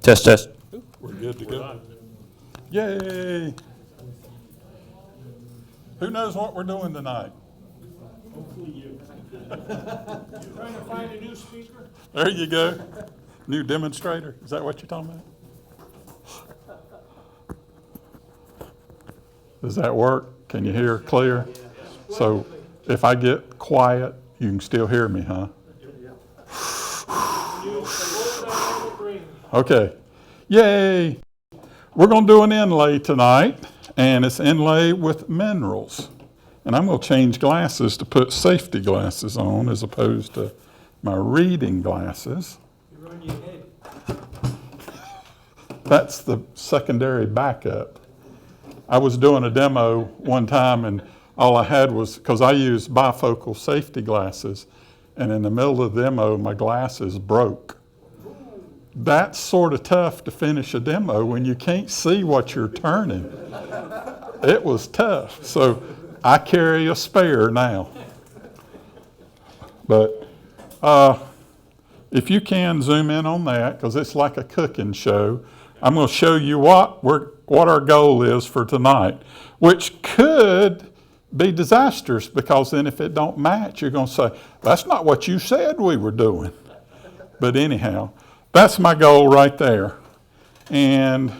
Test, test. We're good to go. Yay! Who knows what we're doing tonight? Hopefully you. Trying to find a new speaker? There you go. New demonstrator. Is that what you're talking about? Does that work? Can you hear clear? So if I get quiet, you can still hear me, huh? Okay. Yay! We're going to do an inlay tonight, and it's inlay with minerals. And I'm going to change glasses to put safety glasses on as opposed to my reading glasses. You're on your head. That's the secondary backup. I was doing a demo one time, and all I had was, because I use bifocal safety glasses, and in the middle of the demo, my glasses broke. That's sort of tough to finish a demo when you can't see what you're turning. It was tough. So I carry a spare now. But if you can zoom in on that, because it's like a cooking show, I'm going to show you what our goal is for tonight, which could be disastrous, because then if it don't match, you're going to say, that's not what you said we were doing. But anyhow, that's my goal right there. And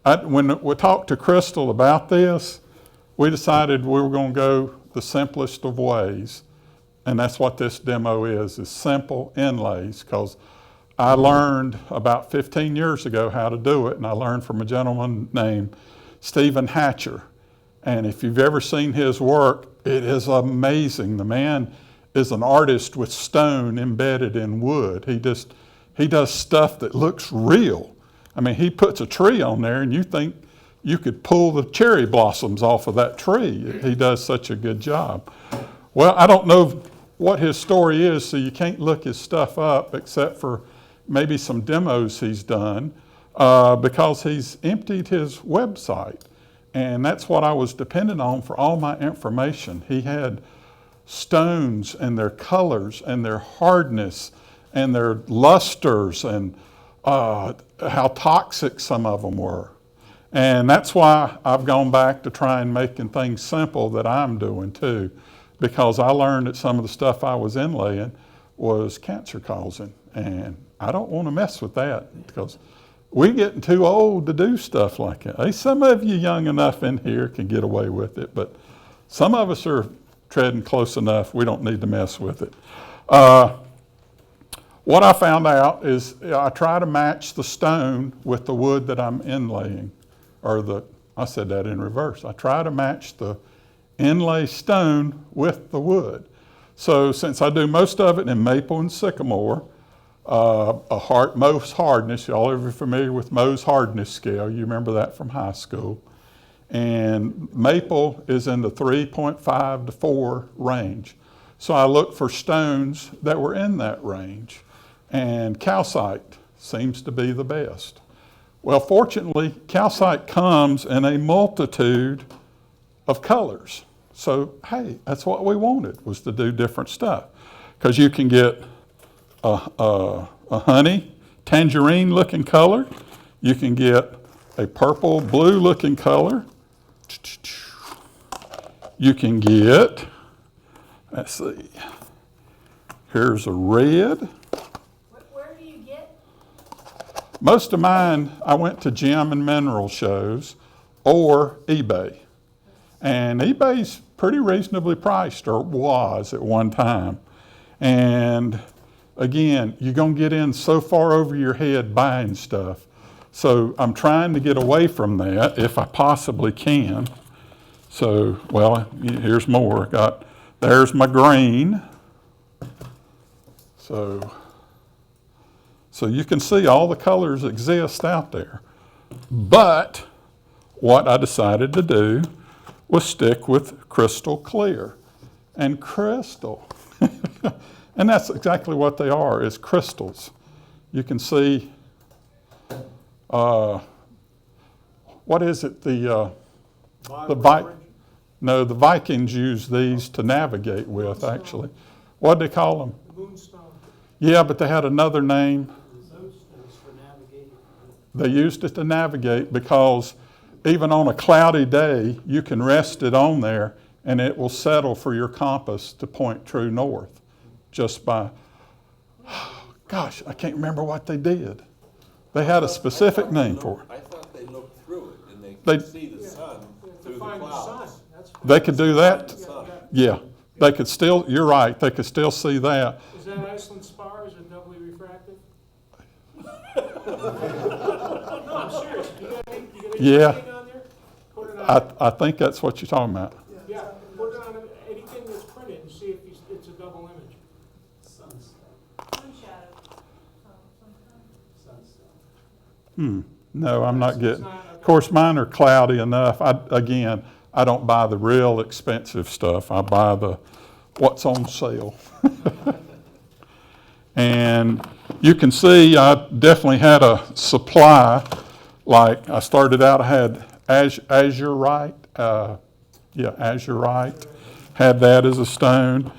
when we talked to Crystal about this, we decided we were going to go the simplest of ways. And that's what this demo is simple inlays, because I learned about 15 years ago how to do it, and I learned from a gentleman named Stephen Hatcher. And if you've ever seen his work, it is amazing. The man is an artist with stone embedded in wood. He does stuff that looks real. I mean, he puts a tree on there, and you think you could pull the cherry blossoms off of that tree. He does such a good job. Well, I don't know what his story is, so you can't look his stuff up except for maybe some demos he's done, because he's emptied his website. And that's what I was dependent on for all my information. He had stones and their colors and their hardness and their lusters and how toxic some of them were. And that's why I've gone back to try and making things simple that I'm doing too, because I learned that some of the stuff I was inlaying was cancer causing. And I don't want to mess with that, because we're getting too old to do stuff like that. Hey, some of you young enough in here can get away with it, but some of us are treading close enough. We don't need to mess with it. What I found out is I try to match the stone with the wood that I'm inlaying, I said that in reverse. I try to match the inlay stone with the wood. So since I do most of it in maple and sycamore, Mohs hardness, y'all are familiar with Mohs hardness scale. You remember that from high school. And maple is in the 3.5 to 4 range. So I looked for stones that were in that range. And calcite seems to be the best. Well, fortunately, calcite comes in a multitude of colors. So, hey, that's what we wanted, was to do different stuff. Because you can get a honey, tangerine looking color. You can get a purple, blue looking color. You can get, let's see, here's a red. Where do you get? Most of mine, I went to gem and mineral shows or eBay. And eBay's pretty reasonably priced, or was at one time. And again, you're going to get in so far over your head buying stuff. So I'm trying to get away from that if I possibly can. So, well, here's more. There's my green. So you can see all the colors exist out there. But what I decided to do was stick with crystal clear. And crystal, and that's exactly what they are, is crystals. You can see, what is it, the Vikings used these to navigate with, actually. What did they call them? Moonstone. Yeah, but they had another name. Moonstones for navigation. They used it to navigate because even on a cloudy day, you can rest it on there and it will settle for your compass to point true north just by, gosh, I can't remember what they did. They had a specific name for it. I thought they looked through it and they They- could see the sun through the Find the sun, clouds. that's. They could do that. The sun. Yeah, they could still, you're right, they could still see that. Is that Iceland spar, is it doubly refractive? No, I'm serious, you got anything Yeah. on there? Put it on, I think that's what you're talking about. yeah, put it on anything that's printed and see if it's a double image. Sun shadow. Sometimes. No, I'm not getting, not- of course, mine are cloudy enough. Again, I don't buy the real expensive stuff. I buy the what's on sale. And you can see I definitely had a supply. Like I started out, I had azurite. Azurite. Had that as a stone.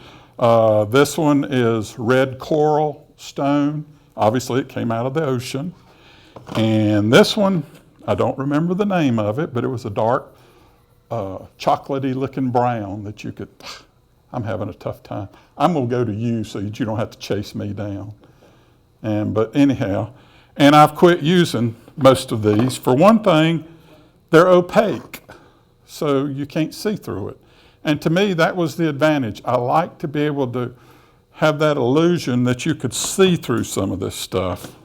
This one is red coral stone. Obviously, it came out of the ocean. And this one, I don't remember the name of it, but it was a dark, chocolatey looking brown that you could, I'm having a tough time. I'm gonna go to you so that you don't have to chase me down. But anyhow, and I've quit using most of these. For one thing, they're opaque, so you can't see through it. And to me, that was the advantage. I like to be able to have that illusion that you could see through some of this stuff.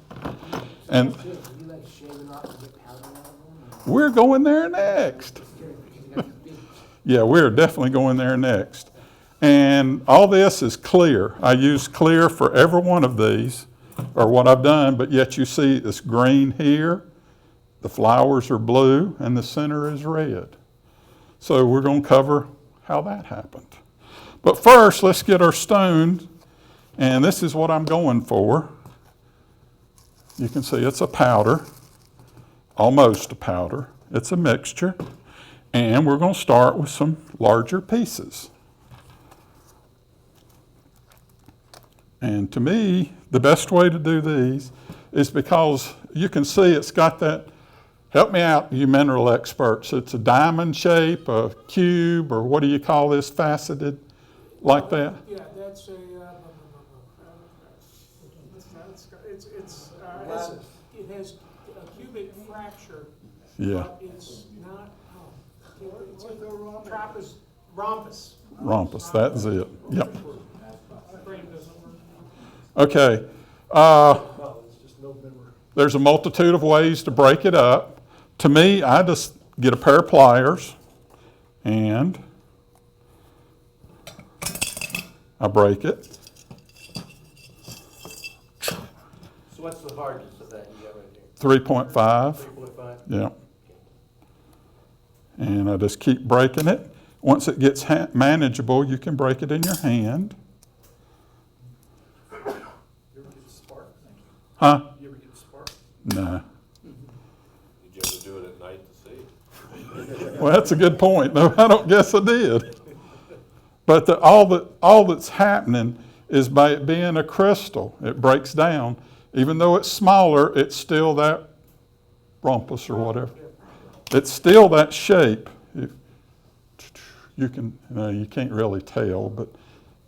And You like shaving off and get powder out of them? we're going there next. Yeah, we're definitely going there next. And all this is clear. I use clear for every one of these, or what I've done, but yet you see this green here, the flowers are blue, and the center is red. So we're going to cover how that happened. But first, let's get our stones, and this is what I'm going for. You can see it's a powder, almost a powder. It's a mixture. And we're going to start with some larger pieces. And to me, the best way to do these is because you can see it's got that, help me out, you mineral experts. It's a diamond shape, a cube, or what do you call this, faceted, like that? Yeah, that's it has a cubic fracture, Yeah, but it's not, it's like a rhombus. rhombus, that's it. Yep. Brain doesn't work. Okay. There's a multitude of ways to break it up. To me, I just get a pair of pliers and I break it. So what's the hardness of that you got right here? 3.5. 3.5? Yeah. And I just keep breaking it. Once it gets manageable, you can break it in your hand. You ever get spark? Huh? You ever get spark? No. Did you ever do it at night to see? Well, that's a good point. No, I don't guess I did. But all that's happening is by it being a crystal, it breaks down. Even though it's smaller, it's still that rhombus or whatever. It's still that shape. You can't really tell, but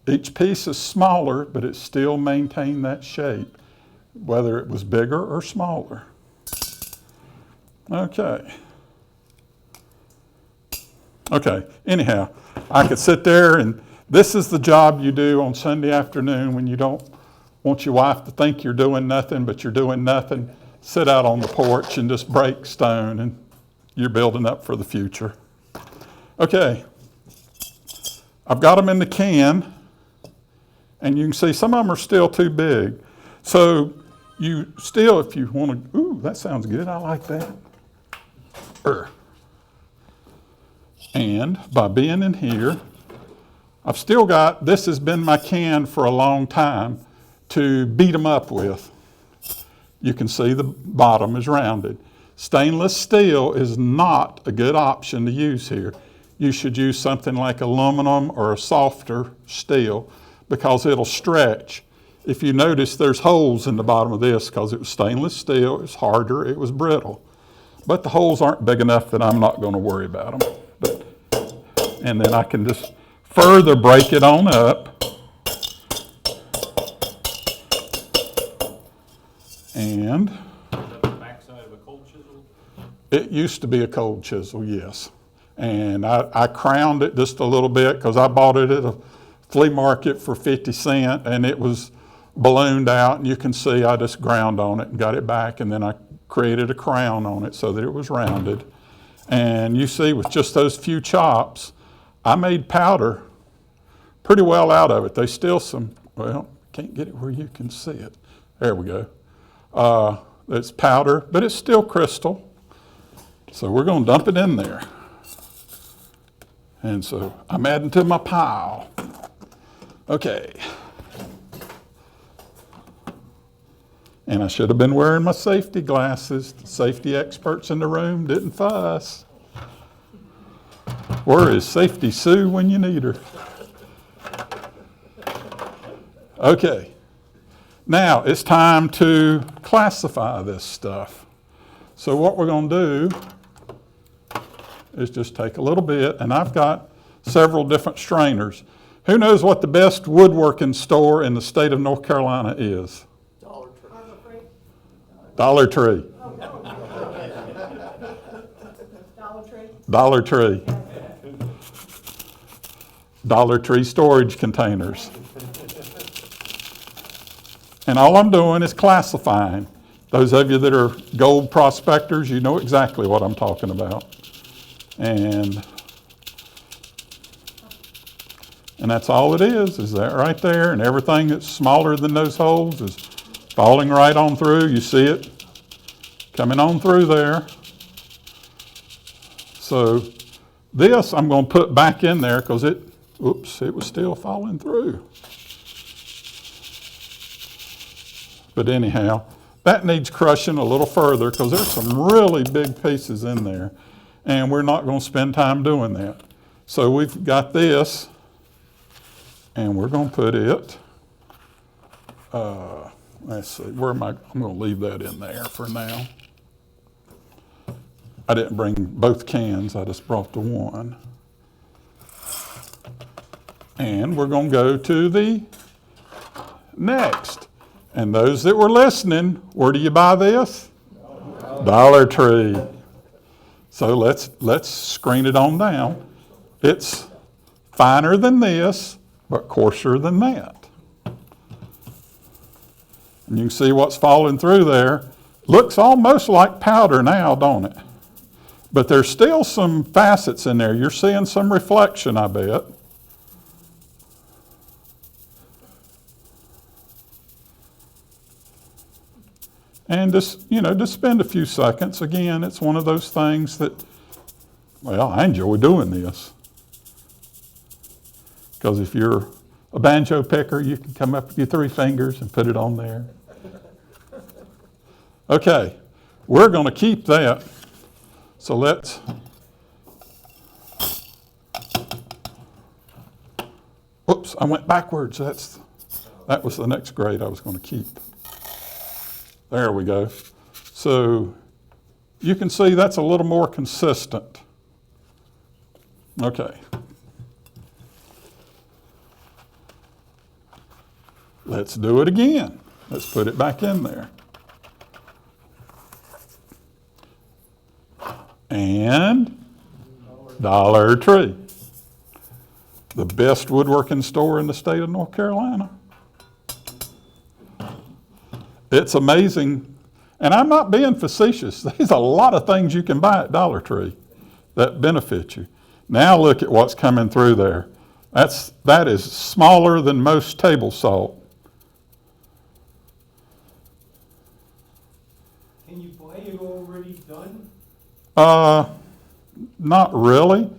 each piece is smaller, but it still maintained that shape, whether it was bigger or smaller. Okay. Okay, anyhow, I could sit there and this is the job you do on Sunday afternoon when you don't want your wife to think you're doing nothing, but you're doing nothing. Sit out on the porch and just break stone and you're building up for the future. Okay, I've got them in the can and you can see some of them are still too big. So you still, if you want to, ooh, that sounds good, I like that. And by being in here, I've still got, this has been my can for a long time to beat them up with. You can see the bottom is rounded. Stainless steel is not a good option to use here. You should use something like aluminum or a softer steel because it'll stretch. if you notice, there's holes in the bottom of this because it was stainless steel, it was harder, it was brittle. But the holes aren't big enough that I'm not going to worry about them. And then I can just further break it on up. And Is that the backside of a cold chisel? it used to be a cold chisel, yes. And I crowned it just a little bit because I bought it at a flea market for 50 cents and it was ballooned out, and you can see I just ground on it and got it back, and then I created a crown on it so that it was rounded. And you see with just those few chops, I made powder pretty well out of it. There's still some, well, can't get it where you can see it. There we go. It's powder, but it's still crystal. So we're going to dump it in there. And so I'm adding to my pile. Okay. And I should have been wearing my safety glasses. The safety experts in the room didn't fuss. Where is Safety Sue when you need her? Okay. Now it's time to classify this stuff. So what we're going to do is just take a little bit, and I've got several different strainers. Who knows what the best woodworking store in the state of North Carolina is? Dollar Tree. Dollar Tree? Dollar Tree. Dollar Tree storage containers. And all I'm doing is classifying. Those of you that are gold prospectors, you know exactly what I'm talking about. And that's all it is that right there. And everything that's smaller than those holes is falling right on through. You see it coming on through there. So this I'm going to put back in there because it was still falling through. But anyhow, that needs crushing a little further because there's some really big pieces in there. And we're not going to spend time doing that. So we've got this, and we're going to put it, let's see, where am I'm going to leave that in there for now. I didn't bring both cans, I just brought the one. And we're going to go to the next. And those that were listening, where do you buy this? Dollar Tree. So let's screen it on down. It's finer than this, but coarser than that. And you can see what's falling through there. Looks almost like powder now, don't it? But there's still some facets in there. You're seeing some reflection, I bet. And just spend a few seconds. Again, it's one of those things that, well, I enjoy doing this. Because if you're a banjo picker, you can come up with your 3 fingers and put it on there. Okay, we're going to keep that. So let's, whoops, I went backwards. That was the next grade I was going to keep. There we go. So you can see that's a little more consistent. Okay. Let's do it again. Let's put it back in there. And Dollar Tree, the best woodworking store in the state of North Carolina. It's amazing, and I'm not being facetious. There's a lot of things you can buy at Dollar Tree that benefit you. Now look at what's coming through there. That is smaller than most table salt. Can you buy it already done? Not really.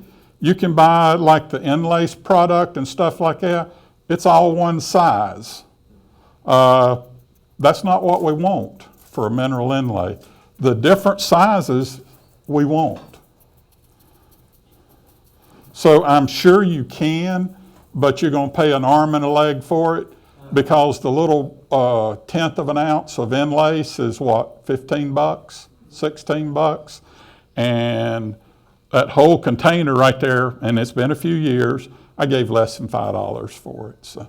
You can buy like the inlays product and stuff like that. It's all one size. That's not what we want for a mineral inlay. The different sizes we want. So I'm sure you can, but you're going to pay an arm and a leg for it because the little tenth of an ounce of inlays is what, 15 bucks, 16 bucks? And that whole container right there, and it's been a few years, I gave less than $5 for it. So,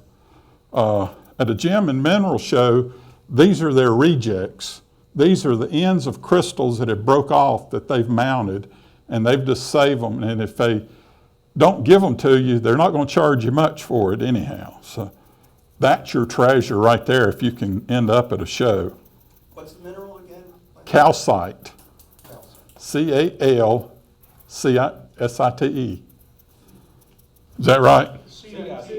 at a gem and mineral show, these are their rejects. These are the ends of crystals that have broke off that they've mounted, and they've just saved them. And if they don't give them to you, they're not going to charge you much for it anyhow. So that's your treasure right there if you can end up at a show. What's the mineral again? Calcite. Calcite. Calcite. Is that right?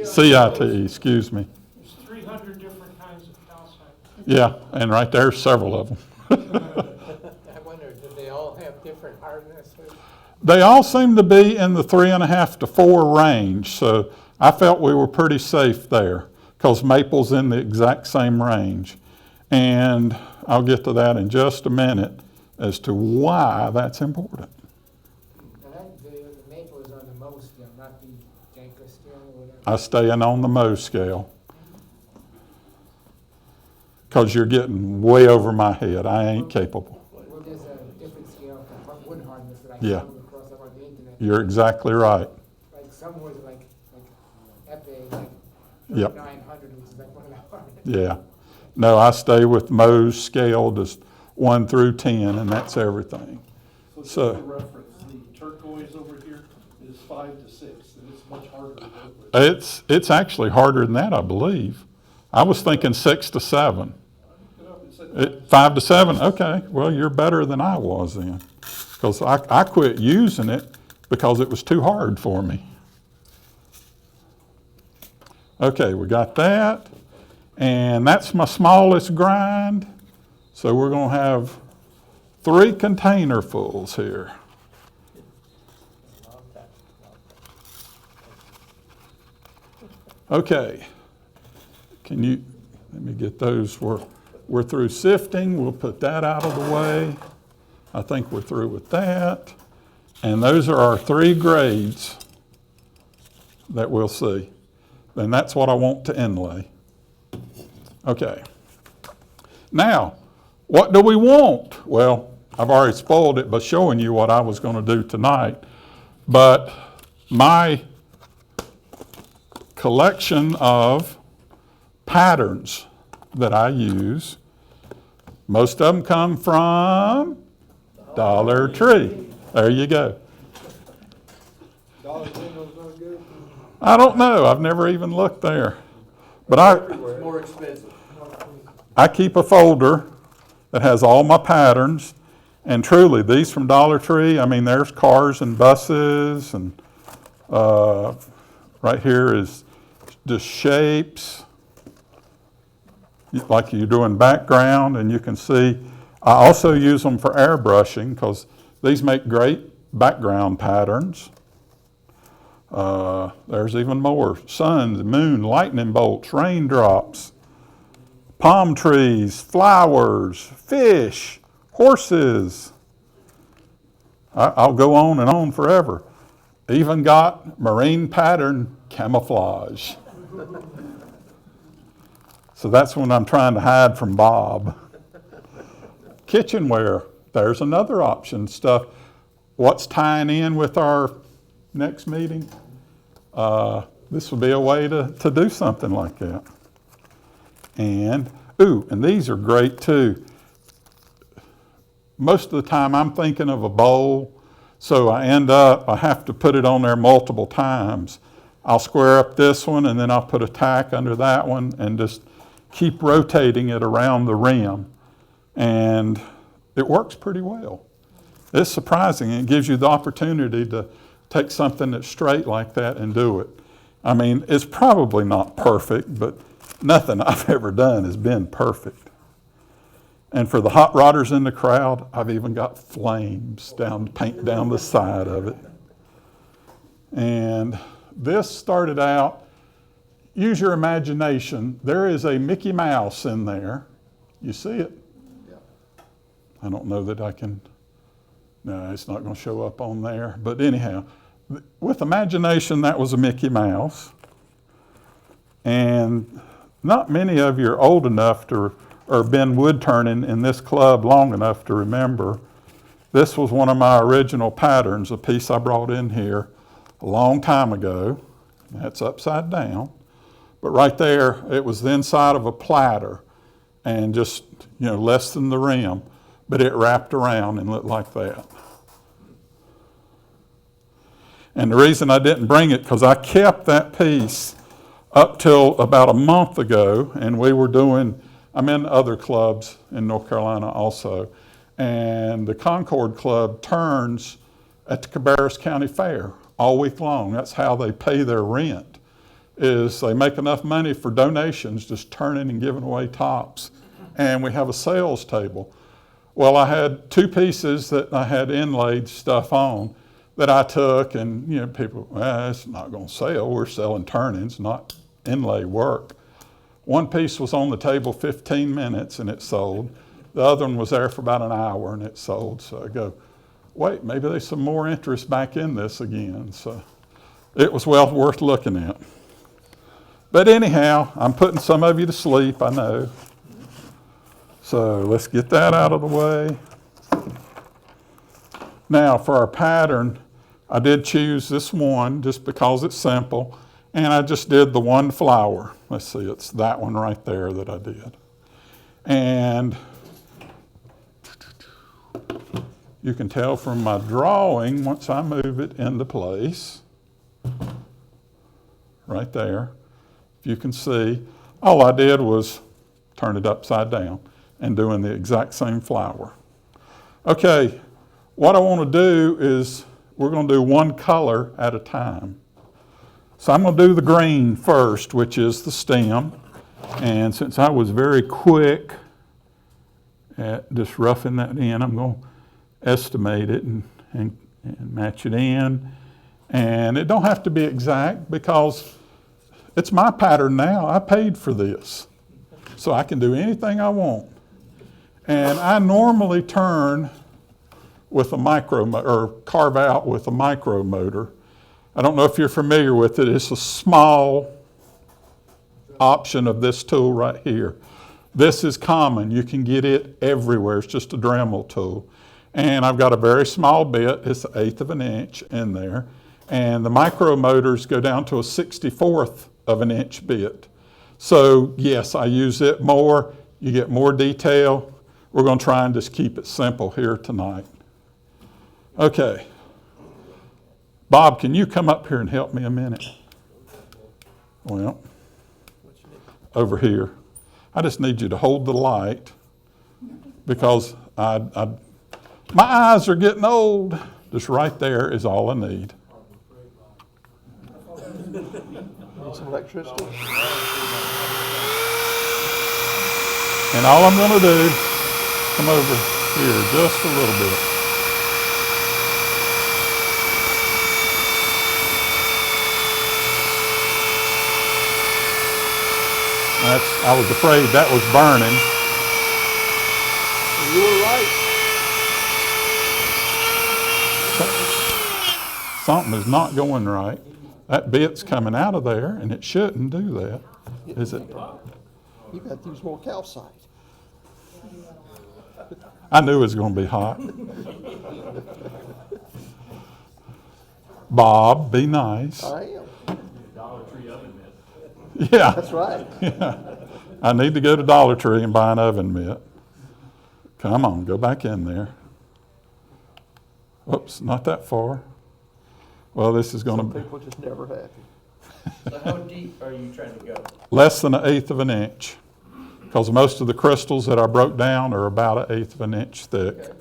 CITE, excuse me. There's 300 different kinds of calcite. Yeah, and right there's several of them. I wonder, do they all have different hardnesses? They all seem to be in the 3.5 to 4 range, so I felt we were pretty safe there because maple's in the exact same range. And I'll get to that in just a minute as to why that's important. Now that, the maple is on the Mohs scale, not the Janko scale or whatever. I stay in on the Mohs scale because you're getting way over my head. I ain't capable. Well, there's a different scale for wood hardness that I Yeah. stumbled across up on the internet. You're exactly right. Like some woods are like Epe, like Yep. 900, which is like one of the hardest. Yeah. No, I stay with Mohs scale, just 1 through 10, and that's everything. So So- just for reference, the turquoise over here is 5 to 6, and it's much harder to work with. It's actually harder than that, I believe. I was thinking 6 to 7. It said 5 to 7, okay. Well, you're better than I was then. Because I quit using it because it was too hard for me. Okay, we got that. And that's my smallest grind. So we're going to have 3 container fulls here. Okay. Can you, let me get those. We're through sifting. We'll put that out of the way. I think we're through with that. And those are our 3 grades that we'll see. And that's what I want to inlay. Okay. Now, what do we want? Well, I've already spoiled it by showing you what I was going to do tonight. But my collection of patterns that I use, most of them come from Dollar Tree. There you go. Dollar General's not good. I don't know. I've never even looked there. But It's more expensive. I keep a folder that has all my patterns. And truly, these from Dollar Tree, I mean, there's cars and buses. And right here is just shapes, like you're doing background. And you can see, I also use them for airbrushing because these make great background patterns. There's even more. Suns, moon, lightning bolts, raindrops, palm trees, flowers, fish, horses. I'll go on and on forever. Even got marine pattern camouflage. So that's when I'm trying to hide from Bob. Kitchenware, there's another option. Stuff, what's tying in with our next meeting? This would be a way to do something like that. And these are great too. Most of the time I'm thinking of a bowl, so I have to put it on there multiple times. I'll square up this one and then I'll put a tack under that one and just keep rotating it around the rim. And it works pretty well. It's surprising. It gives you the opportunity to take something that's straight like that and do it. I mean, it's probably not perfect, but nothing I've ever done has been perfect. And for the hot rodders in the crowd, I've even got flames paint down the side of it. And this started out, use your imagination. There is a Mickey Mouse in there. You see it? Yeah. I don't know that I can, no, it's not going to show up on there. But anyhow, with imagination, that was a Mickey Mouse. And not many of you are old enough to, or been wood turning in this club long enough to remember. This was one of my original patterns, a piece I brought in here a long time ago. That's upside down. But right there, it was the inside of a platter and just, less than the rim, but it wrapped around and looked like that. And the reason I didn't bring it, because I kept that piece up till about a month ago, and I'm in other clubs in North Carolina also, and the Concord Club turns at the Cabarrus County Fair all week long. That's how they pay their rent, is they make enough money for donations just turning and giving away tops. And we have a sales table. Well, I had 2 pieces that I had inlaid stuff on that I took, and people, it's not going to sell. We're selling turn-ins, not inlay work. One piece was on the table 15 minutes and it sold. The other one was there for about an hour and it sold. So I go, wait, maybe there's some more interest back in this again. So it was well worth looking at. But anyhow, I'm putting some of you to sleep, I know. So let's get that out of the way. Now for our pattern, I did choose this one just because it's simple, and I just did the one flower. Let's see, it's that one right there that I did. And you can tell from my drawing, once I move it into place, right there, if you can see, all I did was turn it upside down and doing the exact same flower. Okay, what I want to do is we're going to do one color at a time. So I'm going to do the green first, which is the stem. And since I was very quick at just roughing that in, I'm going to estimate it and match it in. And it don't have to be exact because it's my pattern now. I paid for this. So I can do anything I want. And I normally turn with a or carve out with a micro motor. I don't know if you're familiar with it. It's a small option of this tool right here. This is common. You can get it everywhere. It's just a Dremel tool. And I've got a very small bit. It's 1/8 of an inch in there. And the micro motors go down to a 1/64 of an inch bit. So yes, I use it more. You get more detail. We're going to try and just keep it simple here tonight. Okay. Bob, can you come up here and help me a minute? Well, over here. I just need you to hold the light because my eyes are getting old. Just right there is all I need. Need some electricity? And all I'm going to do, come over here just a little bit. I was afraid that was burning. You were right. Something is not going right. That bit's coming out of there, and it shouldn't do that. Is it? You got to use more calcite. I knew it was going to be hot. Bob, be nice. I am. Dollar Tree oven mitt. Yeah. That's right. Yeah. I need to go to Dollar Tree and buy an oven mitt. Come on, go back in there. Whoops, not that far. Well, this is going Some to be people just never happy. So how deep are you trying to go? less than 1/8 of an inch, because most of the crystals that I broke down are about 1/8 of an inch thick. Okay.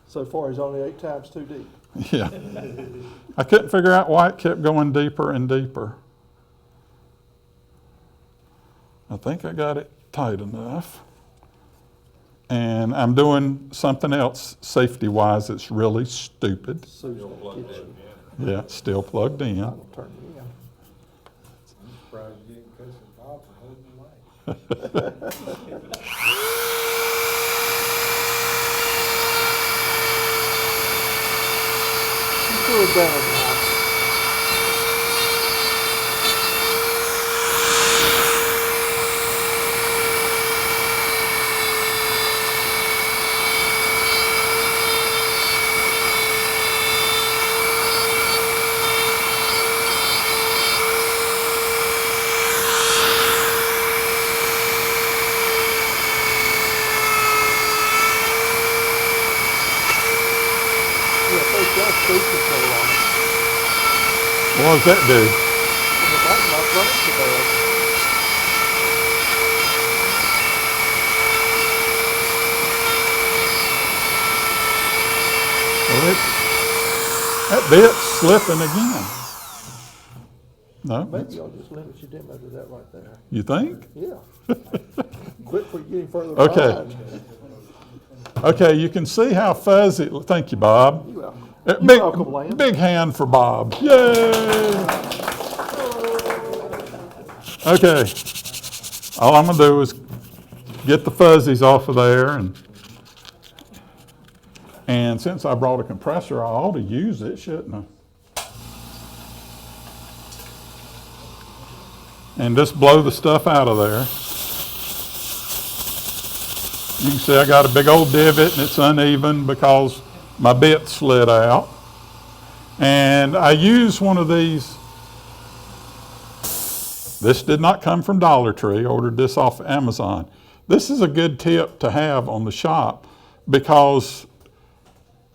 So far, he's only 8 times too deep. Yeah. I couldn't figure out why it kept going deeper and deeper. I think I got it tight enough. And I'm doing something else safety-wise that's really stupid. Susan will get you. Yeah, it's still plugged in. I'll turn you in. Surprised you didn't cuss at Bob for holding the light. You threw it down now. Yeah, so it's got speed control on it. What does that do? And it might not run it so bad. Well, that bit's slipping again. No? Maybe I'll just limit your demo to that right there. You think? Yeah. Quick before you get any further Okay. behind. Okay, you can see how fuzzy, thank you, Bob. You're welcome. Big, welcome, Lance. big hand for Bob. Yay! Okay, all I'm gonna do is get the fuzzies off of there, and since I brought a compressor, I ought to use it, shouldn't I? And just blow the stuff out of there. You can see I got a big old divot and it's uneven because my bit slid out. And I use one of these. This did not come from Dollar Tree, ordered this off Amazon. This is a good tip to have on the shop because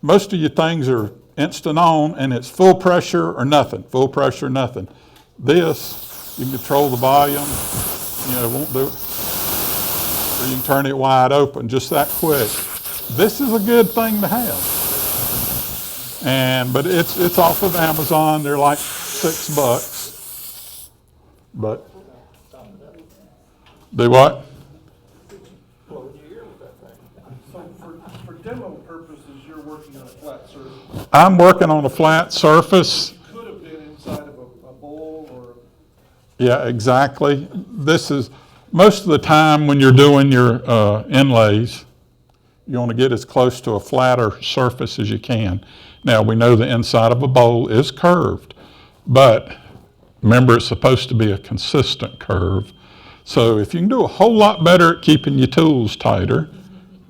most of your things are instant on and it's full pressure or nothing, full pressure, nothing. This, you can control the volume, it won't do it. Or you can turn it wide open just that quick. This is a good thing to have. But it's off of Amazon. They're like $6. But do what? So for demo purposes, you're working on a flat surface. I'm working on a flat surface. Could have been inside of a bowl or Yeah, exactly. This is, most of the time when you're doing your inlays, you want to get as close to a flatter surface as you can. Now, we know the inside of a bowl is curved, but remember it's supposed to be a consistent curve. So if you can do a whole lot better at keeping your tools tighter,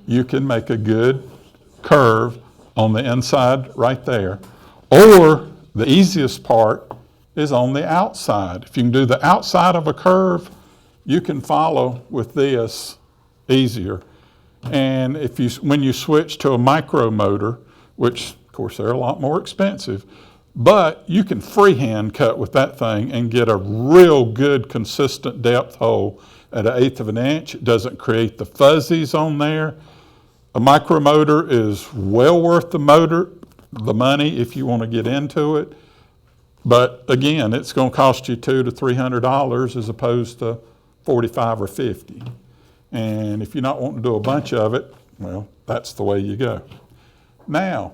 you can make a good curve on the inside right there. Or the easiest part is on the outside. If you can do the outside of a curve, you can follow with this easier. And when you switch to a micro motor, which of course they're a lot more expensive, but you can freehand cut with that thing and get a real good consistent depth hole at 1/8 of an inch. It doesn't create the fuzzies on there. A micro motor is well worth the money if you want to get into it. But again, it's going to cost you $200 to $300 as opposed to $45 or $50. And if you're not wanting to do a bunch of it, well, that's the way you go. Now,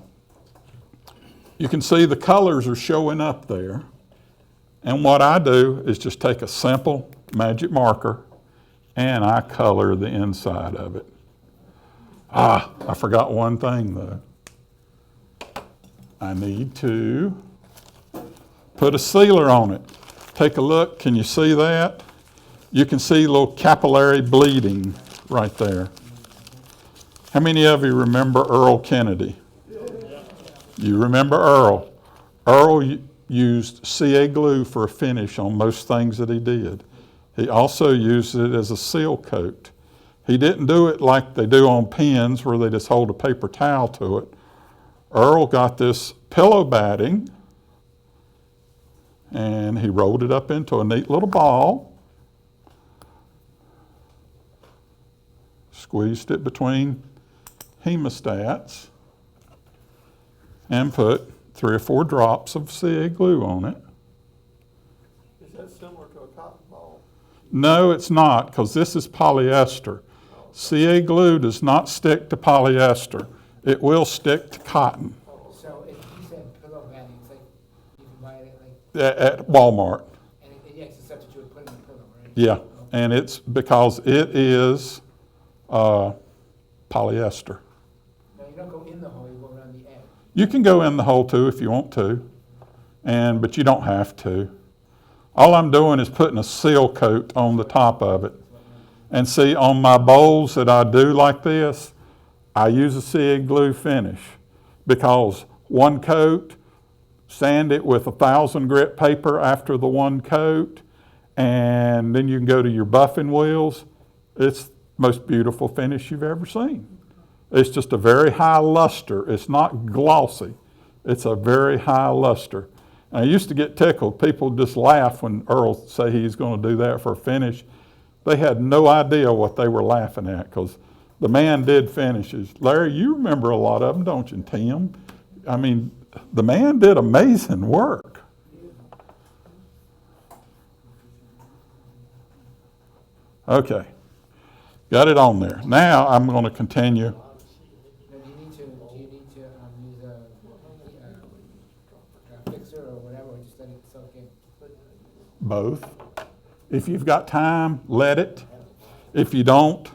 you can see the colors are showing up there. And what I do is just take a simple magic marker and I color the inside of it. I forgot one thing though. I need to put a sealer on it. Take a look, can you see that? You can see a little capillary bleeding right there. How many of you remember Earl Kennedy? You remember Earl. Earl used CA glue for a finish on most things that he did. He also used it as a seal coat. He didn't do it like they do on pens where they just hold a paper towel to it. Earl got this pillow batting and he rolled it up into a neat little ball, squeezed it between hemostats, and put 3 or 4 drops of CA glue on it. Is that similar to a cotton ball? No, it's not, because this is polyester. CA glue does not stick to polyester. It will stick to cotton So if you said pillow batting, it's like you can buy it at like, at Walmart. and yeah, it's a substitute of putting in a pillow, right? Yeah, and it's because it is polyester. No, you don't go in the hole, you go around the edge. You can go in the hole too if you want to, but you don't have to. All I'm doing is putting a seal coat on the top of it. And see, on my bowls that I do like this, I use a CA glue finish because one coat, sand it with 1,000 grit paper after the one coat, and then you can go to your buffing wheels. It's the most beautiful finish you've ever seen. It's just a very high luster. It's not glossy. It's a very high luster. And I used to get tickled. People just laugh when Earl say he's going to do that for a finish. They had no idea what they were laughing at because the man did finishes. Larry, you remember a lot of them, don't you, Tim? I mean, the man did amazing work. Okay, got it on there. Now I'm going to continue. Now, do you need to use a fixer or whatever, or just let it soak in? Both. If you've got time, let it. If you don't,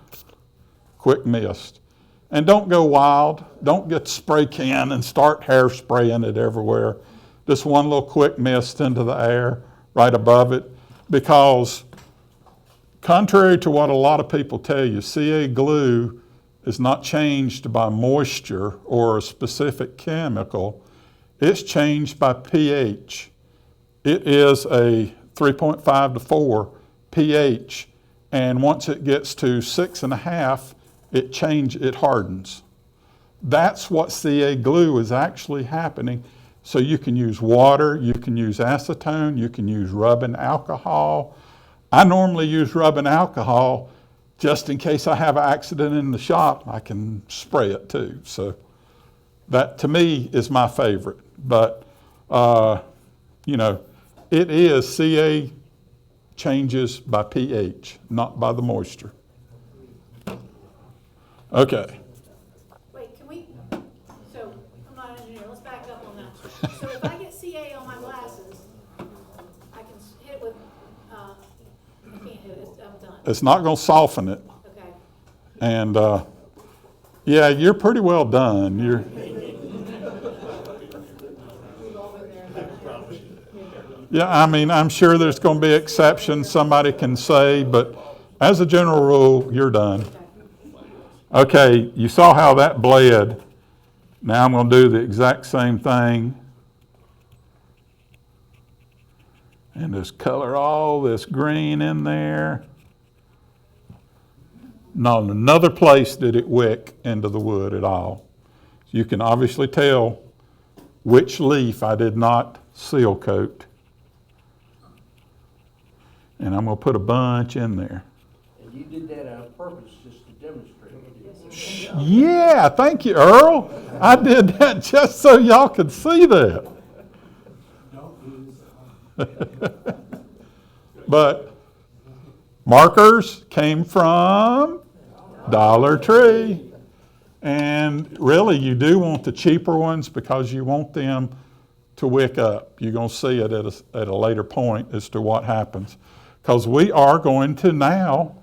quick mist. And don't go wild. Don't get spray can and start hairspraying it everywhere. Just one little quick mist into the air right above it. Because contrary to what a lot of people tell you, CA glue is not changed by moisture or a specific chemical. It's changed by pH. It is a 3.5 to 4 pH, and once it gets to 6.5, it hardens. That's what CA glue is actually happening. So you can use water, you can use acetone, you can use rubbing alcohol. I normally use rubbing alcohol just in case I have an accident in the shop. I can spray it too. So that to me is my favorite. But it is CA changes by pH, not by the moisture. Okay. Wait, can we, so, I'm not an engineer, let's back up on that. So if I get CA on my glasses, I can hit it with, I can't hit it, I'm done. It's not going to soften it. Okay. And yeah, you're pretty well done. You're. Yeah, I mean, I'm sure there's going to be exceptions somebody can say, but as a general rule, you're done. Okay, you saw how that bled. Now I'm going to do the exact same thing. And just color all this green in there. Not another place did it wick into the wood at all. You can obviously tell which leaf I did not seal coat. And I'm going to put a bunch in there. And you did that on purpose, just to demonstrate. Yeah, thank you, Earl. I did that just so y'all could see that. But markers came from Dollar Tree. And really, you do want the cheaper ones because you want them to wick up. You're going to see it at a later point as to what happens. Because we are going to now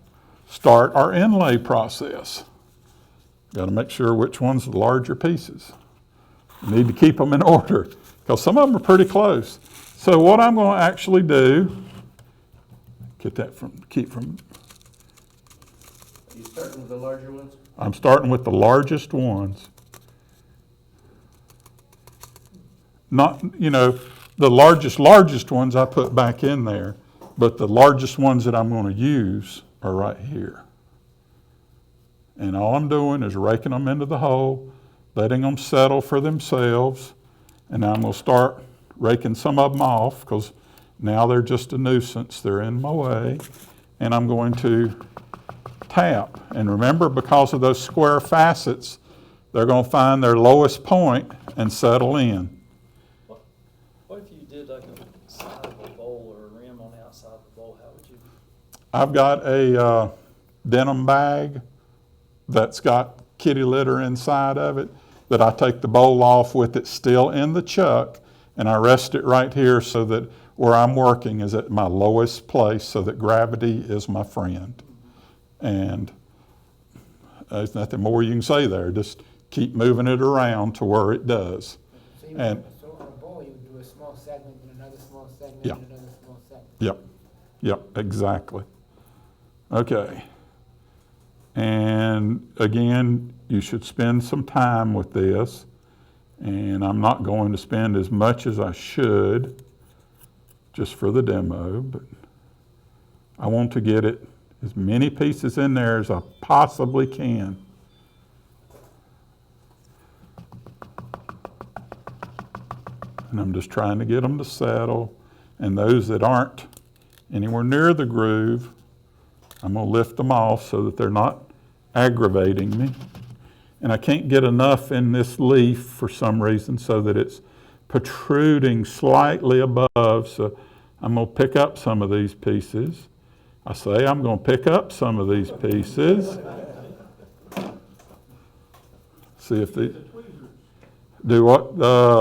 start our inlay process. Got to make sure which one's the larger pieces. You need to keep them in order because some of them are pretty close. So what I'm going to actually do, keep from. Are you starting with the larger ones? I'm starting with the largest ones. Not, the largest ones I put back in there, but the largest ones that I'm going to use are right here. And all I'm doing is raking them into the hole, letting them settle for themselves, and I'm going to start raking some of them off because now they're just a nuisance. They're in my way. And I'm going to tap. And remember, because of those square facets, they're going to find their lowest point and settle in. What if you did like a side of a bowl or a rim on the outside of the bowl? How would you? I've got a denim bag that's got kitty litter inside of it that I take the bowl off with it still in the chuck, and I rest it right here so that where I'm working is at my lowest place so that gravity is my friend. And there's nothing more you can say there. Just keep moving it around to where it does. So, And so on a bowl, you would do a small segment and another small segment Yeah. and another small segment. Yep, exactly. Okay. And again, you should spend some time with this. And I'm not going to spend as much as I should just for the demo, but I want to get it as many pieces in there as I possibly can. And I'm just trying to get them to settle. And those that aren't anywhere near the groove, I'm going to lift them off so that they're not aggravating me. And I can't get enough in this leaf for some reason so that it's protruding slightly above. So I'm going to pick up some of these pieces. I say I'm going to pick up some of these pieces. See if they do what?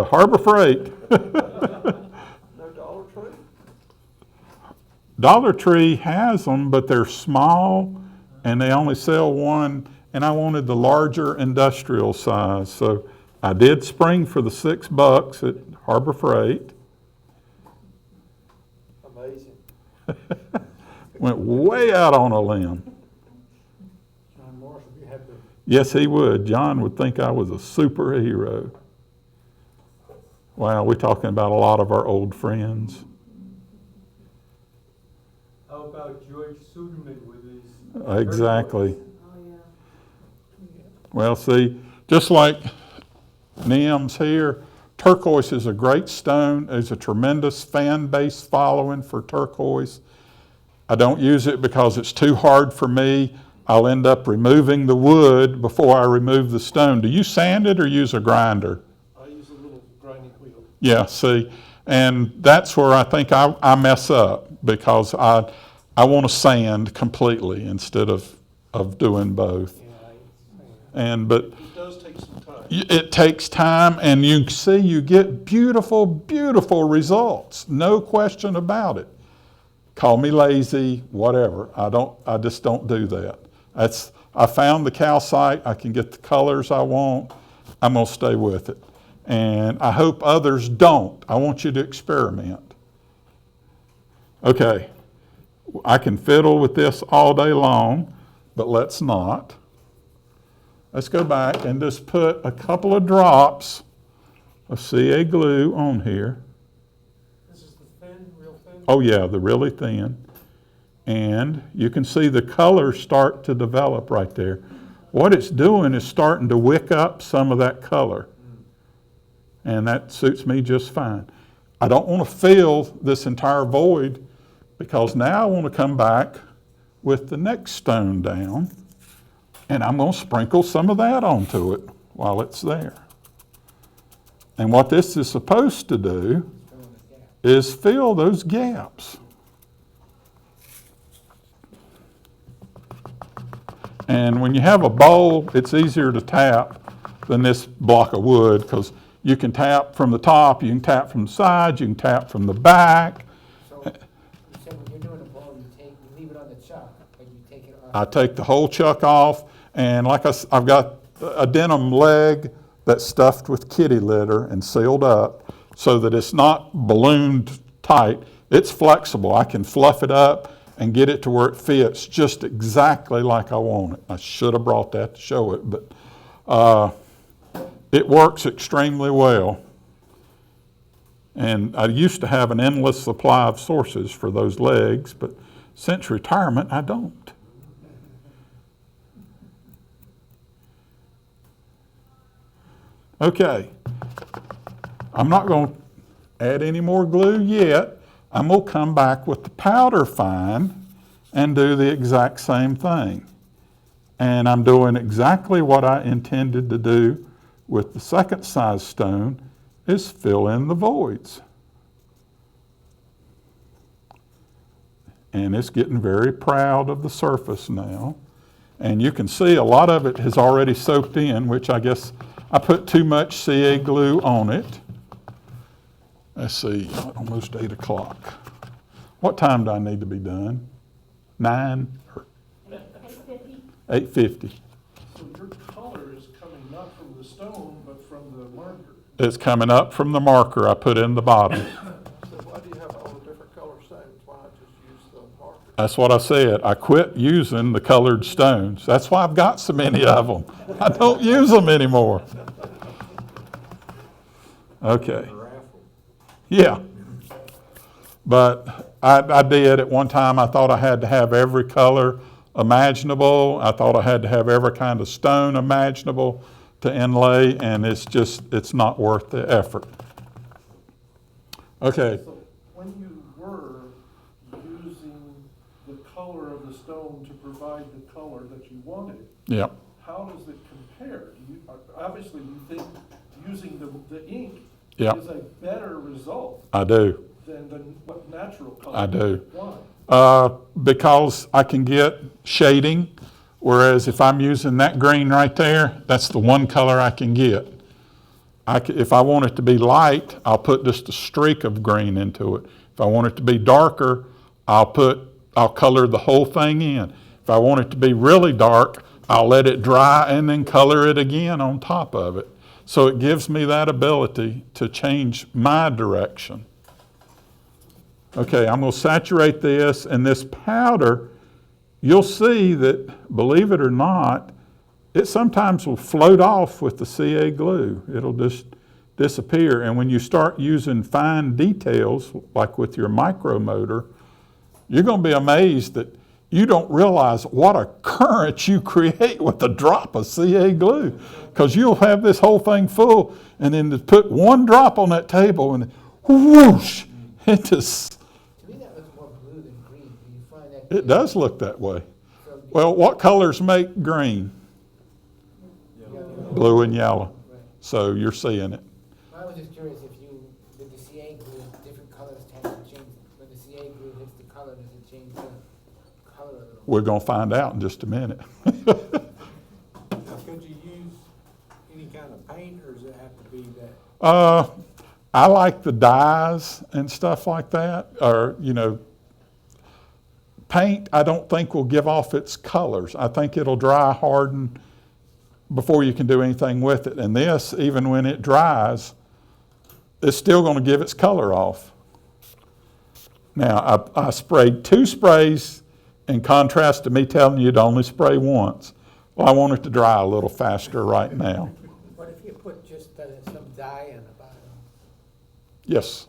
Harbor Freight. No Dollar Tree? Dollar Tree has them, but they're small and they only sell one. And I wanted the larger industrial size. So I did spring for the $6 at Harbor Freight. Amazing. Went way out on a limb. John Morris would be happy. Yes, he would. John would think I was a superhero. Wow, we're talking about a lot of our old friends. How about George Suderman with his? Exactly. Oh, yeah. Well, see, just like Nim's here, turquoise is a great stone. There's a tremendous fan base following for turquoise. I don't use it because it's too hard for me. I'll end up removing the wood before I remove the stone. Do you sand it or use a grinder? I use a little grinding wheel. Yeah, see, and that's where I think I mess up because I want to sand completely instead of doing both. But It does take some time. it takes time, and you see you get beautiful, beautiful results. No question about it. Call me lazy, whatever. I just don't do that. I found the calcite. I can get the colors I want. I'm going to stay with it. And I hope others don't. I want you to experiment. Okay. I can fiddle with this all day long, but let's not. Let's go back and just put a couple of drops of CA glue on here. This is the thin, real thin? Oh yeah, the really thin. And you can see the colors start to develop right there. What it's doing is starting to wick up some of that color. And that suits me just fine. I don't want to fill this entire void because now I want to come back with the next stone down and I'm going to sprinkle some of that onto it while it's there. And what this is supposed to do is fill those gaps. And when you have a bowl, it's easier to tap than this block of wood because you can tap from the top, you can tap from the sides, you can tap from the back. So, you said when you're doing a bowl, you leave it on the chuck, but you take it off. I take the whole chuck off, and like I've got a denim leg that's stuffed with kitty litter and sealed up so that it's not ballooned tight. It's flexible. I can fluff it up and get it to where it fits just exactly like I want it. I should have brought that to show it, but it works extremely well. And I used to have an endless supply of sources for those legs, but since retirement, I don't. Okay, I'm not going to add any more glue yet. I'm going to come back with the powder fine and do the exact same thing. And I'm doing exactly what I intended to do with the second size stone, is fill in the voids. And it's getting very proud of the surface now. And you can see a lot of it has already soaked in, which I guess I put too much CA glue on it. Let's see, almost 8 o'clock. What time do I need to be done? 9? 8:50. So your color is coming not from the stone, but from the marker. It's coming up from the marker I put in the bottom. So why do you have all the different color stones? Why not just use the marker? That's what I said. I quit using the colored stones. That's why I've got so many of them. I don't use them anymore. Okay. Yeah. But I did at one time. I thought I had to have every color imaginable. I thought I had to have every kind of stone imaginable to inlay, and it's not worth the effort. Okay, So when you were using the color of the stone to provide the color that you wanted, yep, how does it compare? Obviously, you think using the ink Yep. is a better result I do. than what natural color. I do. Why? Because I can get shading, whereas if I'm using that green right there, that's the one color I can get. If I want it to be light, I'll put just a streak of green into it. If I want it to be darker, I'll color the whole thing in. If I want it to be really dark, I'll let it dry and then color it again on top of it. So it gives me that ability to change my direction. Okay, I'm going to saturate this, and this powder, you'll see that, believe it or not, it sometimes will float off with the CA glue. It'll just disappear. And when you start using fine details, like with your micromotor, you're going to be amazed that you don't realize what a current you create with a drop of CA glue. Because you'll have this whole thing full, and then to put one drop on that table, and whoosh, it just... To me, that looks more blue than green. Do you find that? It does look that way. So, Well, what colors make green? yellow. Blue and yellow. Right. So you're seeing it. I was just curious if with the CA glue, different colors tend to change. When the CA glue hits the color, does it change the color a little? We're going to find out in just a minute. Now, could you use any kind of paint, or does it have to be that? I like the dyes and stuff like that, or, paint I don't think will give off its colors. I think it'll dry, harden before you can do anything with it. And this, even when it dries, it's still going to give its color off. Now, I sprayed 2 sprays in contrast to me telling you to only spray once. Well, I want it to dry a little faster right now. What if you put just some dye in the bottom? Yes,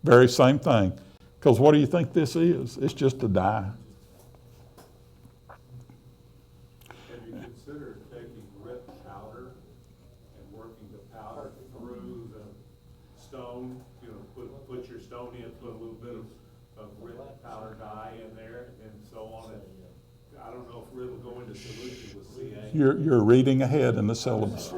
very same thing. Because what do you think this is? It's just a dye. Have you considered taking grit powder and working the powder through the stone? Put your stone in, put a little bit of grit powder dye in there and so on. And I don't know if we're able to go into solution with CA. You're reading ahead in the syllabus.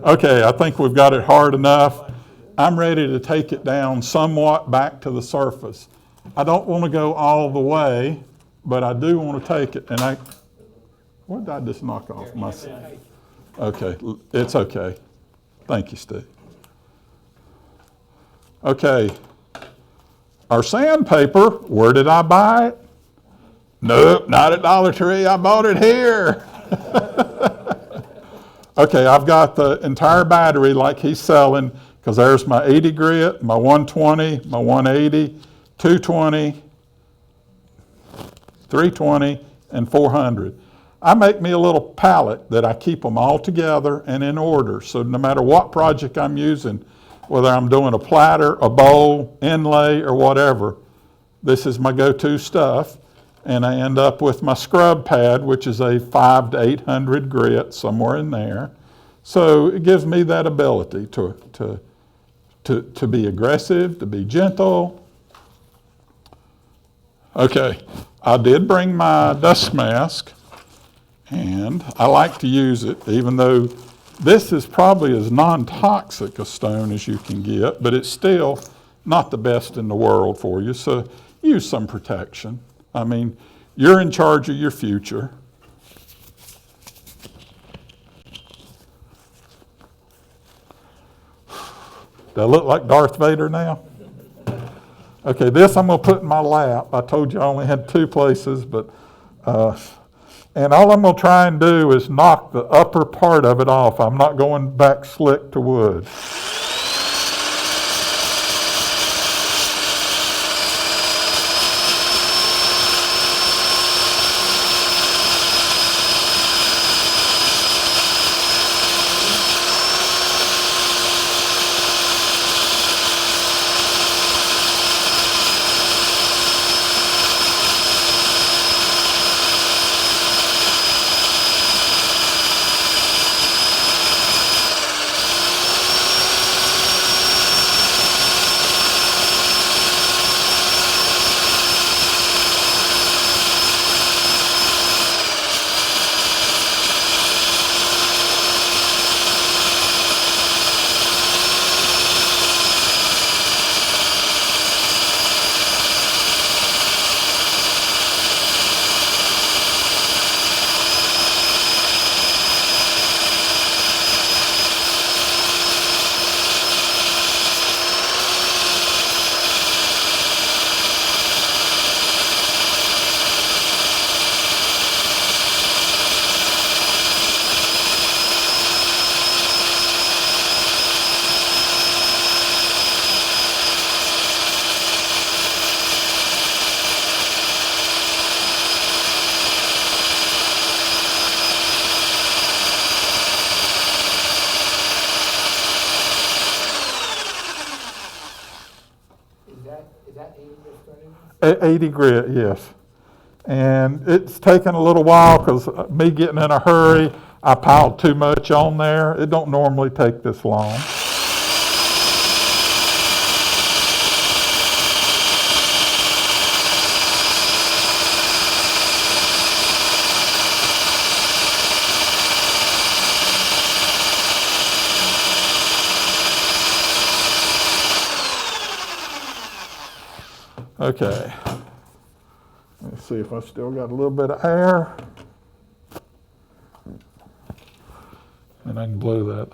Okay, I think we've got it hard enough. I'm ready to take it down somewhat back to the surface. I don't want to go all the way, but I do want to take it. And what did I just knock off myself? Okay, it's okay. Thank you, Steve. Okay, our sandpaper, where did I buy it? Nope, not at Dollar Tree. I bought it here. Okay, I've got the entire battery like he's selling, because there's my 80 grit, my 120, my 180, 220, 320, and 400. I make me a little palette that I keep them all together and in order. So no matter what project I'm using, whether I'm doing a platter, a bowl, inlay, or whatever, this is my go-to stuff. And I end up with my scrub pad, which is a 500 to 800 grit, somewhere in there. So it gives me that ability to be aggressive, to be gentle. Okay, I did bring my dust mask, and I like to use it, even though this is probably as non-toxic a stone as you can get, but it's still not the best in the world for you, so use some protection. I mean, you're in charge of your future. Do I look like Darth Vader now? Okay, this I'm going to put in my lap. I told you I only had 2 places, but and all I'm going to try and do is knock the upper part of it off. I'm not going back slick to wood. 80 grit, yes. And it's taken a little while because me getting in a hurry, I piled too much on there. It don't normally take this long. Okay. Let's see if I still got a little bit of air. And I can blow that.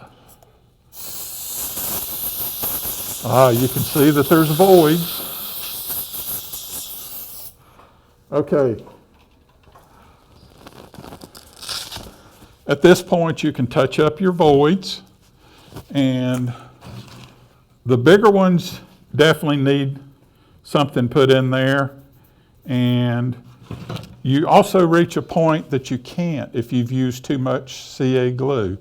You can see that there's voids. Okay. At this point, you can touch up your voids. And the bigger ones definitely need something put in there. And you also reach a point that you can't if you've used too much CA glue,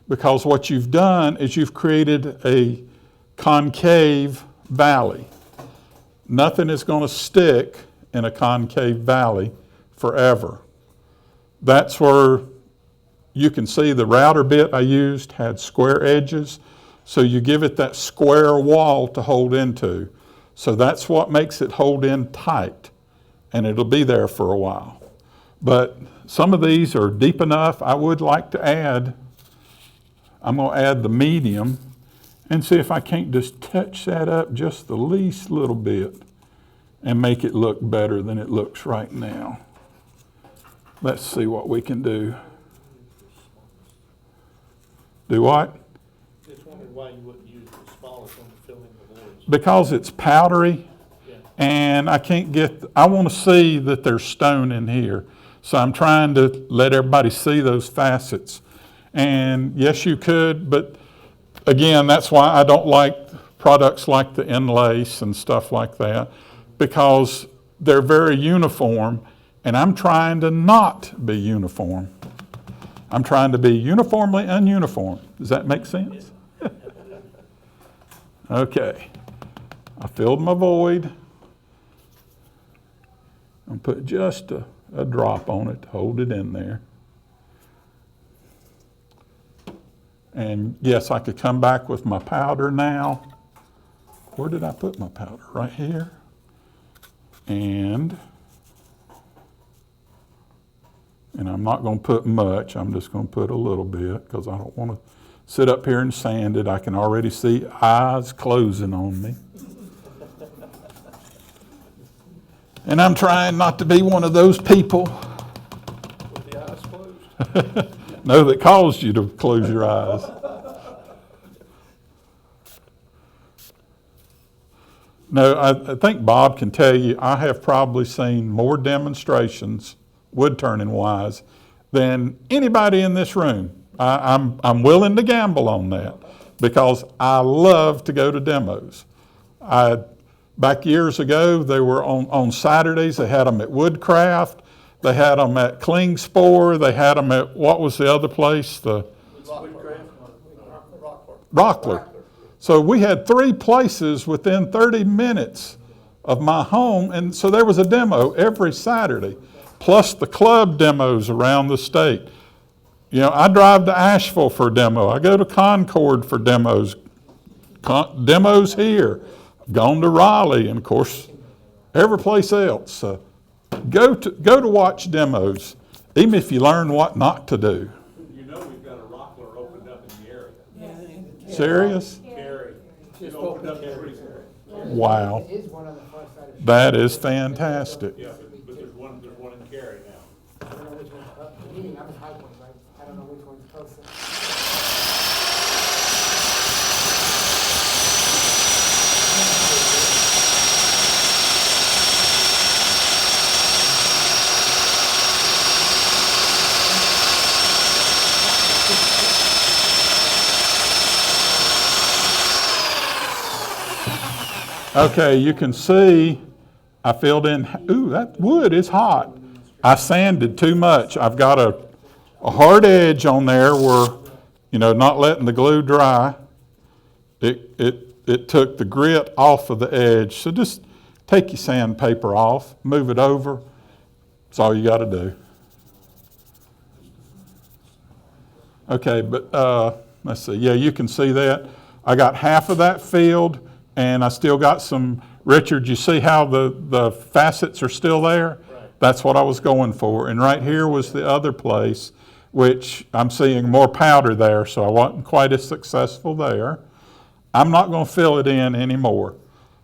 because what you've done is you've created a concave valley. Nothing is going to stick in a concave valley forever. That's where you can see the router bit I used had square edges, so you give it that square wall to hold into. So that's what makes it hold in tight, and it'll be there for a while. But some of these are deep enough. I would like to add, I'm going to add the medium and see if I can't just touch that up just the least little bit and make it look better than it looks right now. Let's see what we can do. Do what? Just wondering why you wouldn't use the smallest one to fill in the voids. Because it's powdery, Yeah. and I want to see that there's stone in here. So I'm trying to let everybody see those facets. And yes, you could, but again, that's why I don't like products like the inlays and stuff like that, because they're very uniform, and I'm trying to not be uniform. I'm trying to be uniformly ununiform. Does that make sense? Okay. I filled my void. I'll put just a drop on it to hold it in there. And yes, I could come back with my powder now. Where did I put my powder? Right here. And I'm not going to put much. I'm just going to put a little bit because I don't want to sit up here and sand it. I can already see eyes closing on me. And I'm trying not to be one of those people. With the eyes closed. No, that caused you to close your eyes. No, I think Bob can tell you, I have probably seen more demonstrations, wood turning wise, than anybody in this room. I'm willing to gamble on that because I love to go to demos. Back years ago, they were on Saturdays. They had them at Woodcraft. They had them at Klingspor. They had them at, what was the other place? The Rockler. So we had 3 places within 30 minutes of my home, and so there was a demo every Saturday, plus the club demos around the state. You know, I drive to Asheville for a demo. I go to Concord for demos. Demos here. I've gone to Raleigh, and of course, every place else. Go to watch demos, even if you learn what not to do. You know we've got a rockler opened up in the area. Serious? Cary. It opened up pretty soon. Wow. There is one on the far side of. That is fantastic. Yeah, but there's one in Cary now. I don't know which one's up. Meaning I'm in High Point, right? I don't know which one's closer. Okay, you can see I filled in, ooh, that wood is hot. I sanded too much. I've got a hard edge on there where, you know, not letting the glue dry. It took the grit off of the edge. So just take your sandpaper off, move it over. That's all you got to do. Okay, but let's see. Yeah, you can see that. I got half of that filled, and I still got some. Richard, you see how the facets are still there? Right. That's what I was going for. And right here was the other place, which I'm seeing more powder there, so I wasn't quite as successful there. I'm not going to fill it in anymore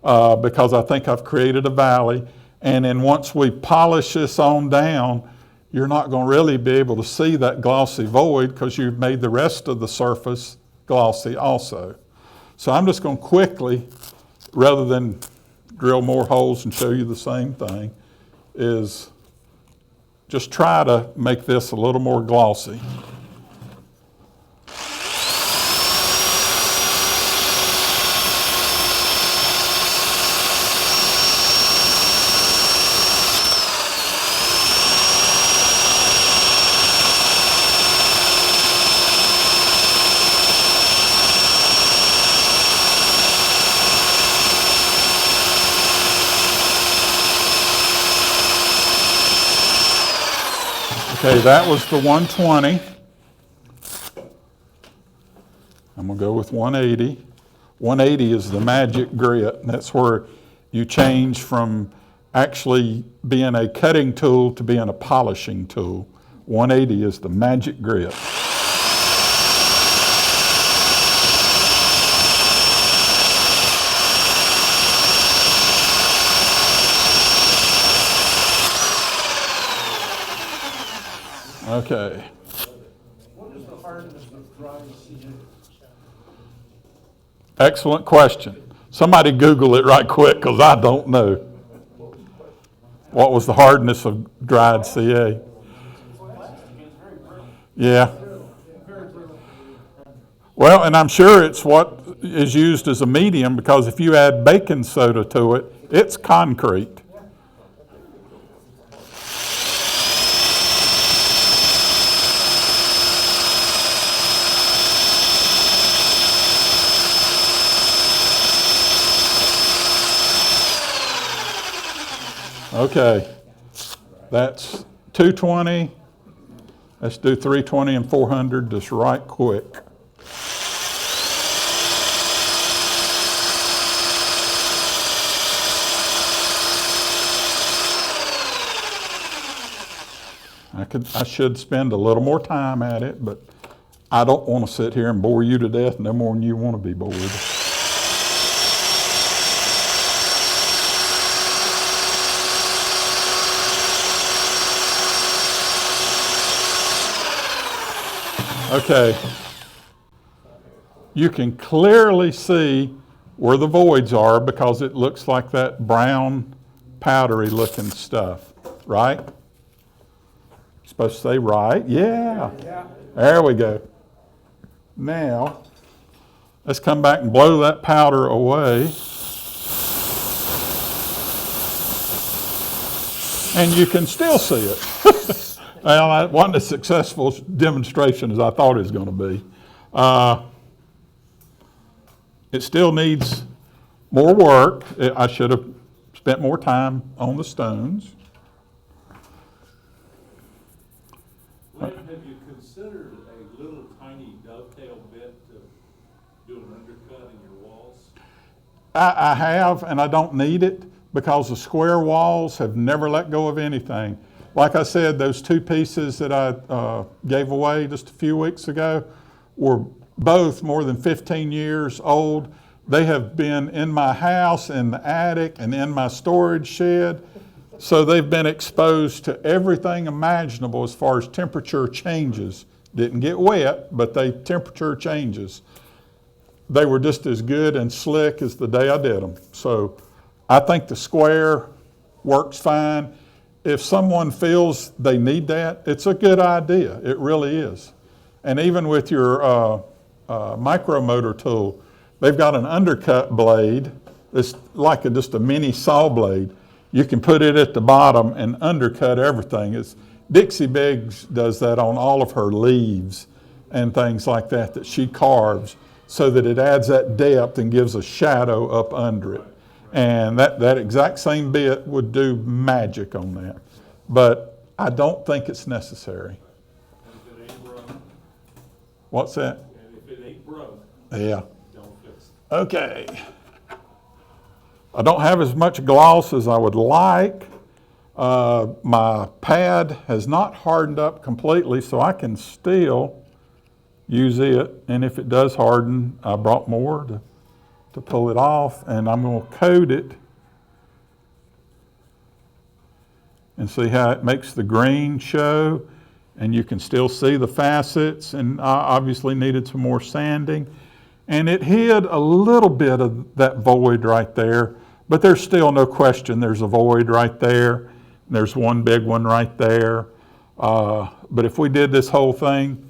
because I think I've created a valley. And then once we polish this on down, you're not going to really be able to see that glossy void because you've made the rest of the surface glossy also. So I'm just going to quickly, rather than drill more holes and show you the same thing, is just try to make this a little more glossy. Okay, that was the 120. I'm going to go with 180. 180 is the magic grit, and that's where you change from actually being a cutting tool to being a polishing tool. 180 is the magic grit. Okay. What is the hardness of dry CA? Excellent question. Somebody Google it right quick because I don't know. What was the hardness of dried CA? Yeah. Well, and I'm sure it's what is used as a medium because if you add baking soda to it, it's concrete. Okay, that's 220. Let's do 320 and 400 just right quick. I should spend a little more time at it, but I don't want to sit here and bore you to death no more than you want to be bored. Okay, you can clearly see where the voids are because it looks like that brown, powdery looking stuff, right? Supposed to say right, yeah. There we go. Now, let's come back and blow that powder away. And you can still see it. Well, that wasn't as successful demonstration as I thought it was going to be. It still needs more work. I should have spent more time on the stones. Lynn, have you considered a little tiny dovetail bit to do an undercut in your walls? I have, and I don't need it because the square walls have never let go of anything. Like I said, those two pieces that I gave away just a few weeks ago were both more than 15 years old. They have been in my house, in the attic, and in my storage shed. So they've been exposed to everything imaginable as far as temperature changes. Didn't get wet, but temperature changes. They were just as good and slick as the day I did them. So I think the square works fine. If someone feels they need that, it's a good idea. It really is. And even with your micromotor tool, they've got an undercut blade. It's like just a mini saw blade. You can put it at the bottom and undercut everything. Dixie Biggs does that on all of her leaves and things like that she carves so that it adds that depth and gives a shadow up under it. And that exact same bit would do magic on that. But I don't think it's necessary. And if it ain't broke, What's that? and if it ain't broke, Yeah. don't fix it. Okay. I don't have as much gloss as I would like. My pad has not hardened up completely, so I can still use it. And if it does harden, I brought more to pull it off, and I'm going to coat it and see how it makes the green show. And you can still see the facets, and I obviously needed some more sanding. And it hid a little bit of that void right there, but there's still no question there's a void right there. There's one big one right there. But if we did this whole thing,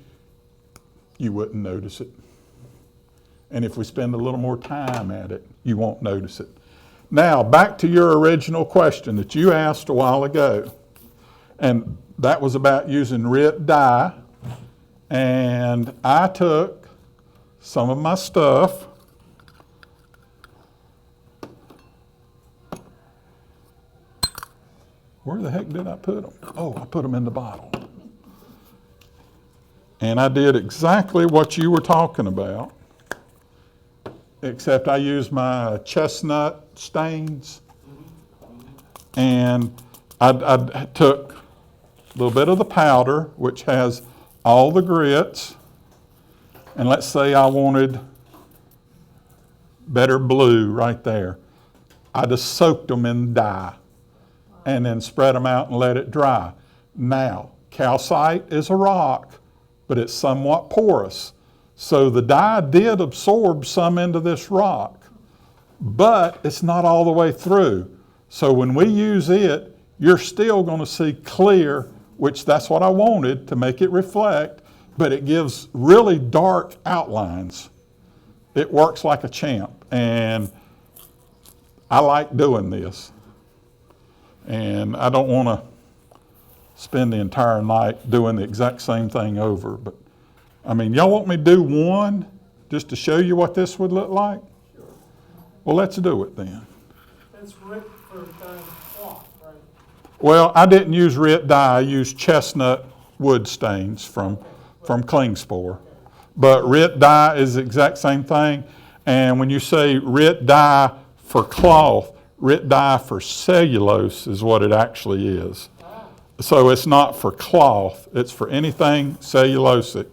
you wouldn't notice it. And if we spend a little more time at it, you won't notice it. Now, back to your original question that you asked a while ago. And that was about using RIT dye. And I took some of my stuff, where the heck did I put them? Oh, I put them in the bottle. And I did exactly what you were talking about, except I used my chestnut stains. And I took a little bit of the powder, which has all the grits. And let's say I wanted better blue right there. I just soaked them in dye and then spread them out and let it dry. Now, calcite is a rock, but it's somewhat porous. So the dye did absorb some into this rock, but it's not all the way through. So when we use it, you're still going to see clear, which that's what I wanted to make it reflect, but it gives really dark outlines. It works like a champ, and I like doing this. And I don't want to spend the entire night doing the exact same thing over, but I mean, y'all want me to do one just to show you what this would look like? Sure. Well, let's do it then. It's RIT for dyeing cloth, right? Well, I didn't use RIT dye, I used chestnut wood stains from Klingspor. But RIT dye is the exact same thing. And when you say RIT dye for cloth, RIT dye for cellulose is what it actually is. So it's not for cloth, it's for anything cellulosic.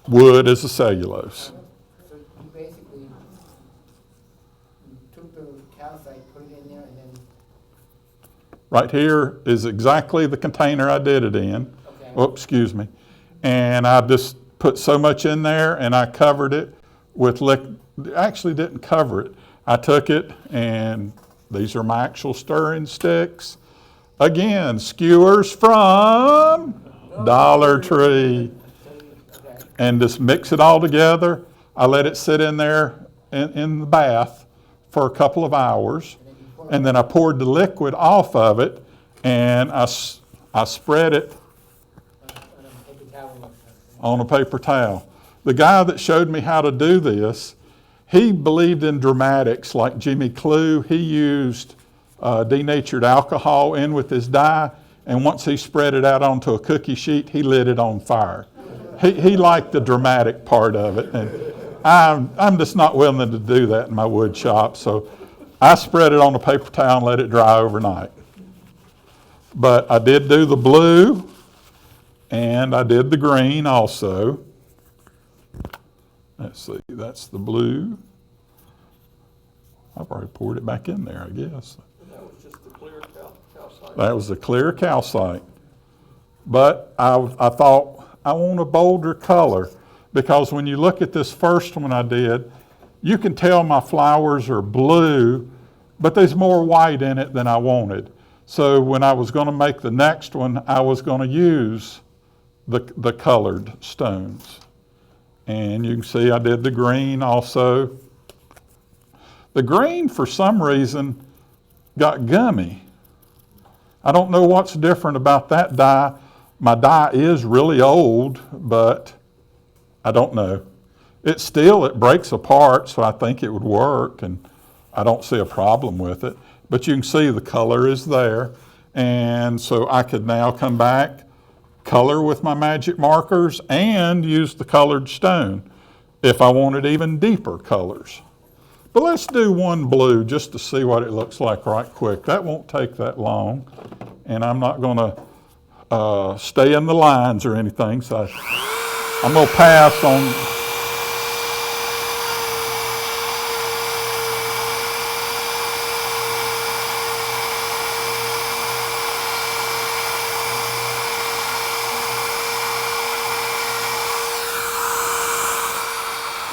Wood is a cellulose. So you basically took the calcite, put it in there, and then, Right here is exactly the container I did it in. okay. Oh, excuse me. And I just put so much in there and I covered it with actually didn't cover it. I took it, and these are my actual stirring sticks. Again, skewers from Dollar Tree. Okay. And just mix it all together. I let it sit in there in the bath for a couple of hours. And then I poured the liquid off of it, and I spread it on a paper towel. The guy that showed me how to do this, he believed in dramatics like Jimmy Clue. He used denatured alcohol in with his dye, and once he spread it out onto a cookie sheet, he lit it on fire. He liked the dramatic part of it, and I'm just not willing to do that in my wood shop, so I spread it on a paper towel and let it dry overnight. But I did do the blue, and I did the green also. Let's see, that's the blue. I've already poured it back in there, I guess. And that was just the clear calcite. That was the clear calcite. But I thought, I want a bolder color, because when you look at this first one I did, you can tell my flowers are blue, but there's more white in it than I wanted. So when I was going to make the next one, I was going to use the colored stones. And you can see I did the green also. The green, for some reason, got gummy. I don't know what's different about that dye. My dye is really old, but I don't know. It breaks apart, so I think it would work. And I don't see a problem with it. But you can see the color is there. And so I could now come back, color with my magic markers, and use the colored stone if I wanted even deeper colors. But let's do one blue just to see what it looks like right quick. That won't take that long. And I'm not going to stay in the lines or anything, so I'm going to pass on.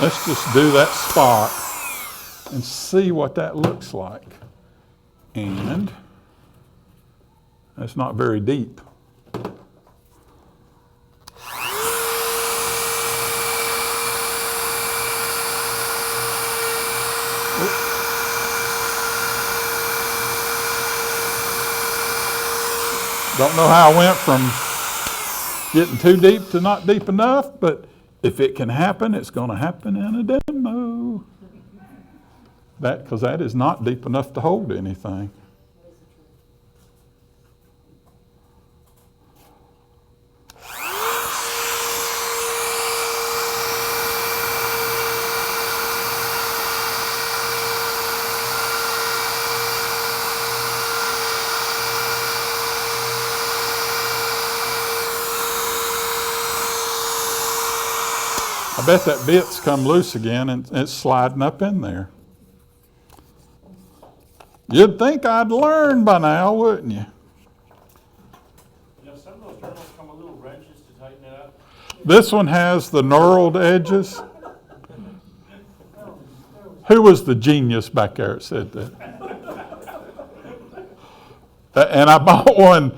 Let's just do that spot and see what that looks like. And that's not very deep. Don't know how I went from getting too deep to not deep enough, but if it can happen, it's going to happen in a demo. Because that is not deep enough to hold anything. I bet that bit's come loose again and it's sliding up in there. You'd think I'd learn by now, wouldn't you? Yeah, some of those journals come with little wrenches to tighten it up. This one has the knurled edges. Who was the genius back there that said that? And I bought one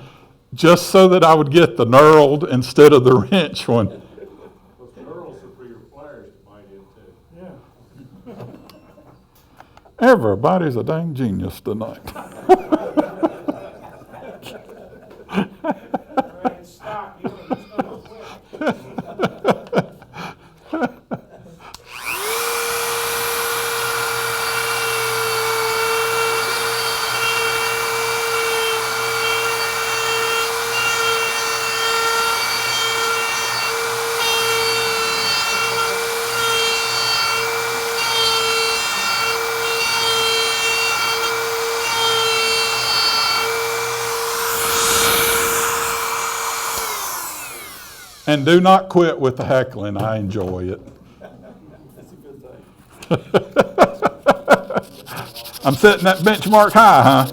just so that I would get the knurled instead of the wrench one. Those knurls are for your pliers to bite into. Yeah. Everybody's a dang genius tonight. Right, stop, you know, it's gonna quit. And do not quit with the heckling. I enjoy it. That's a good thing. I'm setting that benchmark high, huh?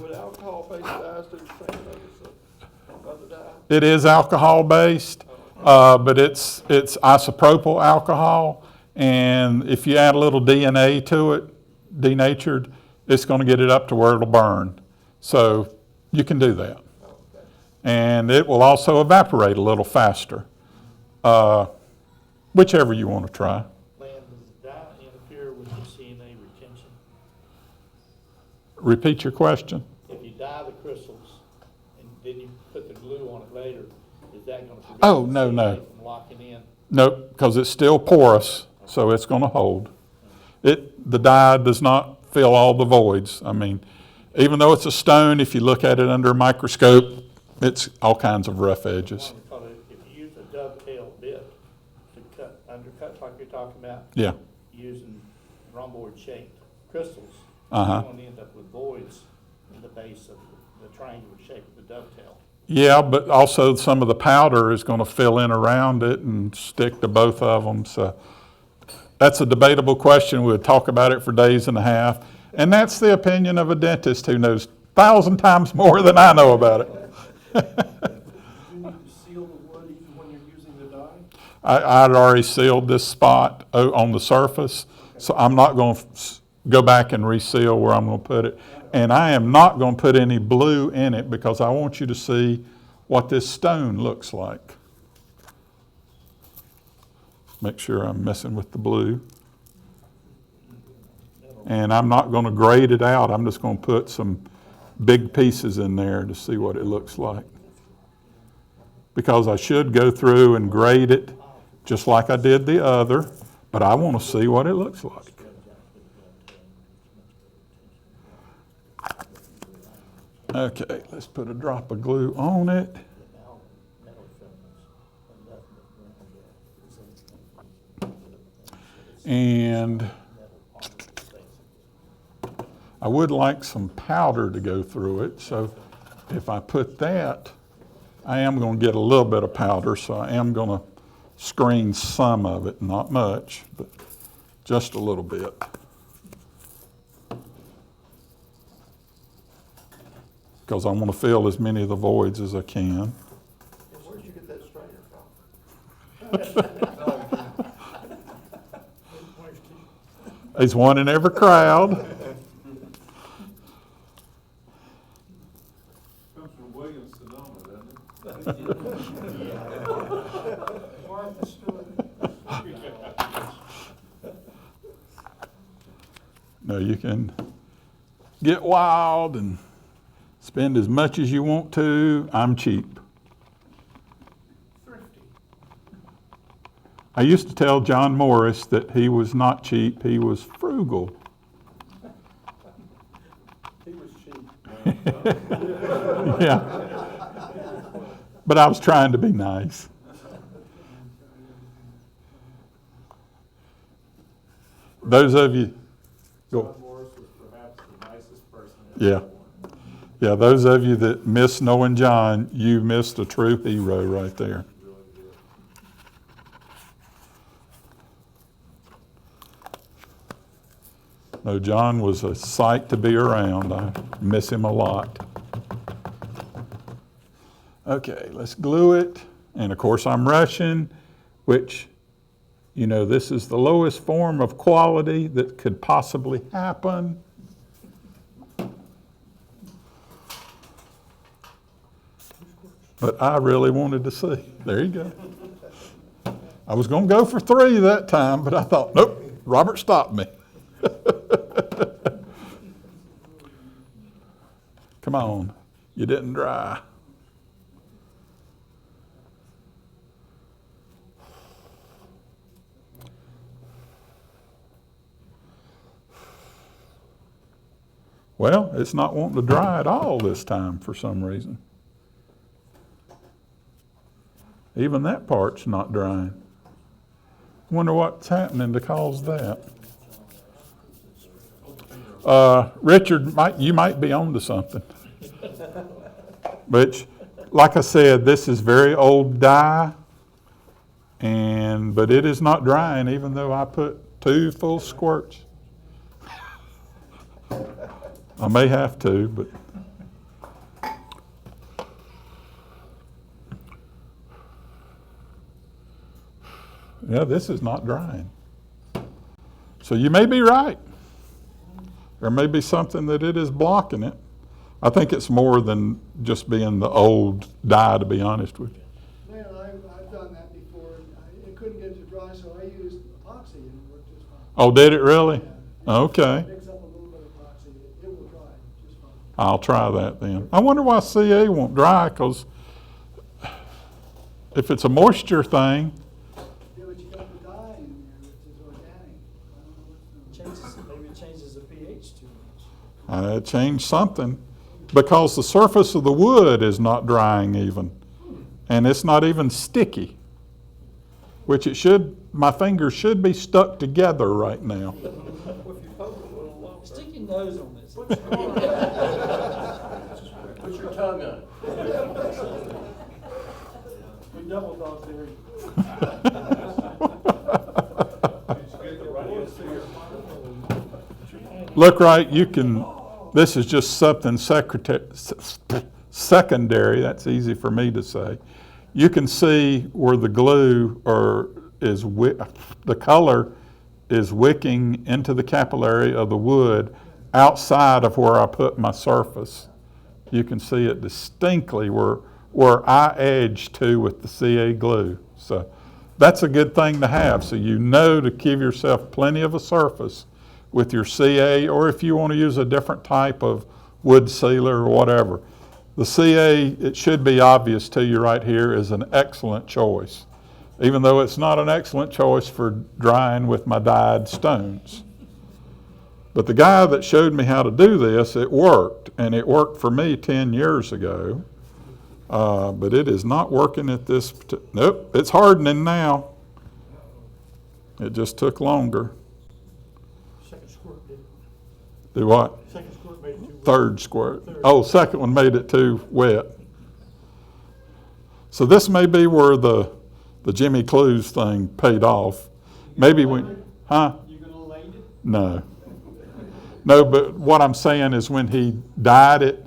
Would alcohol-based dyes do the same thing as the other dye? It is alcohol-based, but it's isopropyl alcohol. And if you add a little DNA to it, denatured, it's going to get it up to where it'll burn. So you can do that. And it will also evaporate a little faster, whichever you want to try. Lan, does dye interfere with the CNA retention? Repeat your question. If you dye the crystals and then you put the glue on it later, is that going to prevent Oh, the no, CNA no. from locking in? Nope, because it's still porous, so it's going to hold. The dye does not fill all the voids. I mean, even though it's a stone, if you look at it under a microscope, it's all kinds of rough edges. Because if you use a dovetail bit to undercut like you're talking about, Yeah. using rhomboid shaped crystals, Uh-huh. you're going to end up with voids in the base of the triangular shape of the dovetail. Yeah, but also some of the powder is going to fill in around it and stick to both of them. So that's a debatable question. We'll talk about it for days and a half. And that's the opinion of a dentist who knows 1,000 times more than I know about it. Do you need to seal the wood even when you're using the dye? I'd already sealed this spot on the surface, so I'm not going to go back and reseal where I'm going to put it. And I am not going to put any blue in it because I want you to see what this stone looks like. Make sure I'm messing with the blue. And I'm not going to grade it out. I'm just going to put some big pieces in there to see what it looks like. Because I should go through and grade it just like I did the other, but I want to see what it looks like. Okay, let's put a drop of glue on it. Metal filaments, and nothing but ground gas. And Metal polymers, basically. I would like some powder to go through it, so if I put that, I am going to get a little bit of powder, so I am going to screen some of it, not much, but just a little bit. Because I want to fill as many of the voids as I can. And where'd you get that strainer from? There's one in every crowd. Comes from Williams Sonoma, doesn't it? Martha Stewart. No, you can get wild and spend as much as you want to. I'm cheap. Thrifty. I used to tell John Morris that he was not cheap, he was frugal. He was cheap. Yeah. But I was trying to be nice. Those of you, go. John Morris was perhaps the nicest person. Yeah. Yeah, those of you that miss knowing John, you missed a true hero right there. No, John was a sight to be around. I miss him a lot. Okay, let's glue it. And of course I'm rushing, which, you know, this is the lowest form of quality that could possibly happen. But I really wanted to see. There you go. I was going to go for 3 that time, but I thought, nope, Robert stopped me. Come on, you didn't dry. Well, it's not wanting to dry at all this time for some reason. Even that part's not drying. Wonder what's happening to cause that. Richard, you might be on to something. But like I said, this is very old dye, but it is not drying even though I put 2 full squirts. I may have to, but yeah, this is not drying. So you may be right. There may be something that it is blocking it. I think it's more than just being the old dye, to be honest with you. Man, I've done that before. It couldn't get to dry, so I used epoxy and it worked just fine. Oh, did it really? Yeah. Okay. Mix up a little bit of epoxy, it will dry just fine. I'll try that then. I wonder why CA won't dry, because if it's a moisture thing, Yeah, but you got the dye in there, which is organic. I don't know what's doing. Maybe it changes the pH too much. I changed something, because the surface of the wood is not drying even, and it's not even sticky, which it should. My fingers should be stuck together right now. Stick your nose on this. Put your tongue on it. We double dog dare you. Look, right, you can. This is just something secondary. That's easy for me to say. You can see where the glue the color is wicking into the capillary of the wood outside of where I put my surface. You can see it distinctly where I edged to with the CA glue. So that's a good thing to have, so you know to give yourself plenty of a surface with your CA, or if you want to use a different type of wood sealer or whatever. The CA, it should be obvious to you right here, is an excellent choice, even though it's not an excellent choice for drying with my dyed stones. But the guy that showed me how to do this, it worked, and it worked for me 10 years ago. But it is not working at this, nope, it's hardening now. It just took longer. Second squirt did it. Do what? Second squirt made it too wet. Third squirt. Oh, second one made it too wet. So this may be where the Jimmy Clues thing paid off. Maybe when, huh? You gonna light it? No. No, but what I'm saying is when he dyed it,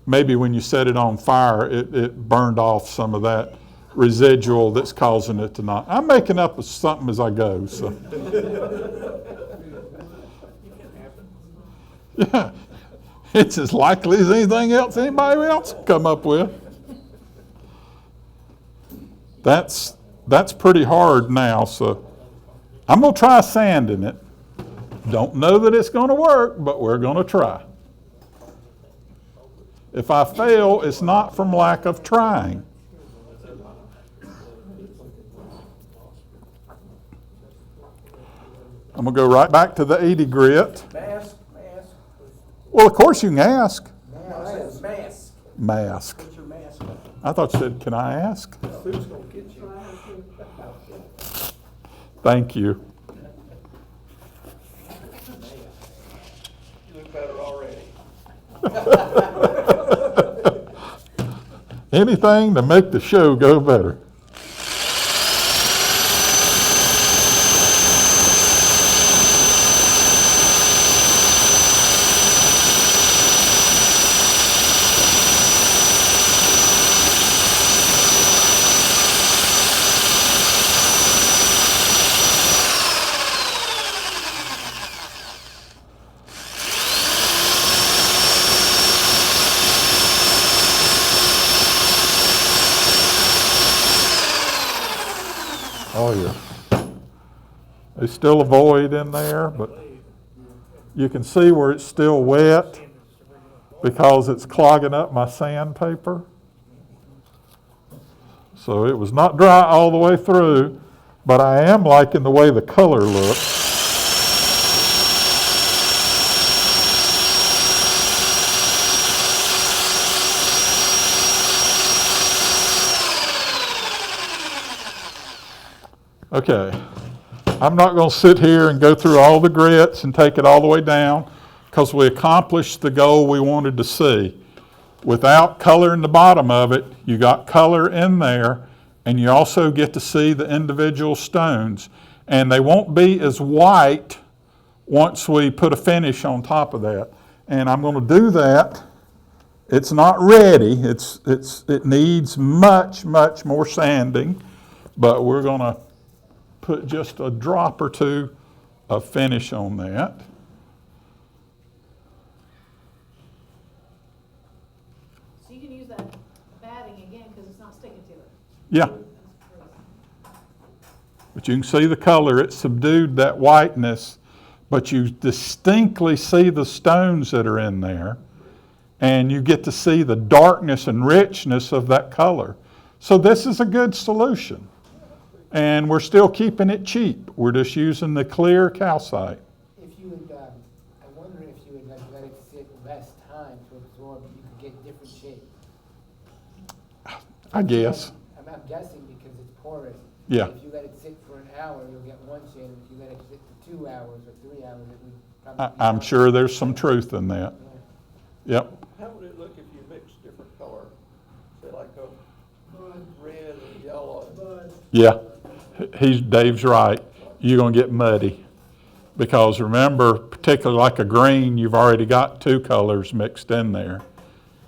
maybe when you set it on fire, it burned off some of that residual that's causing it to not. I'm making up something as I go, so. Yeah, it's as likely as anything else anybody else can come up with. That's pretty hard now, so I'm gonna try sanding it. Don't know that it's gonna work, but we're gonna try. If I fail, it's not from lack of trying. I'm gonna go right back to the 80 grit. Mask. Well, of course you can ask. Mask. Mask. Put your mask on. I thought you said, can I ask? Sue's gonna get you. Thank you. You look better already. Anything to make the show go better. Oh, yeah. There's still a void in there, but you can see where it's still wet because it's clogging up my sandpaper. So it was not dry all the way through, but I am liking the way the color looks. Okay, I'm not going to sit here and go through all the grits and take it all the way down because we accomplished the goal we wanted to see. Without color in the bottom of it, you got color in there, and you also get to see the individual stones. And they won't be as white once we put a finish on top of that. And I'm going to do that. It's not ready. It needs much, much more sanding, but we're going to put just a drop or two of finish on that. So you can use that batting again because it's not sticking to it. Yeah, but you can see the color. It subdued that whiteness, but you distinctly see the stones that are in there, and you get to see the darkness and richness of that color. So this is a good solution. And we're still keeping it cheap. We're just using the clear calcite. If you would, I'm wondering if you would like let it sit less time to absorb, you could get different shapes. I guess. I'm guessing because it's porous. Yeah. If you let it sit for an hour, you'll get one shade. If you let it sit for 2 hours or 3 hours, it would probably be I'm one. sure there's some truth in that. Yeah. Yep. How would it look if you mixed different color? Say like a Bud, red and yellow? bud. Yeah. Dave's right. You're going to get muddy. Because remember, particularly like a green, you've already got two colors mixed in there.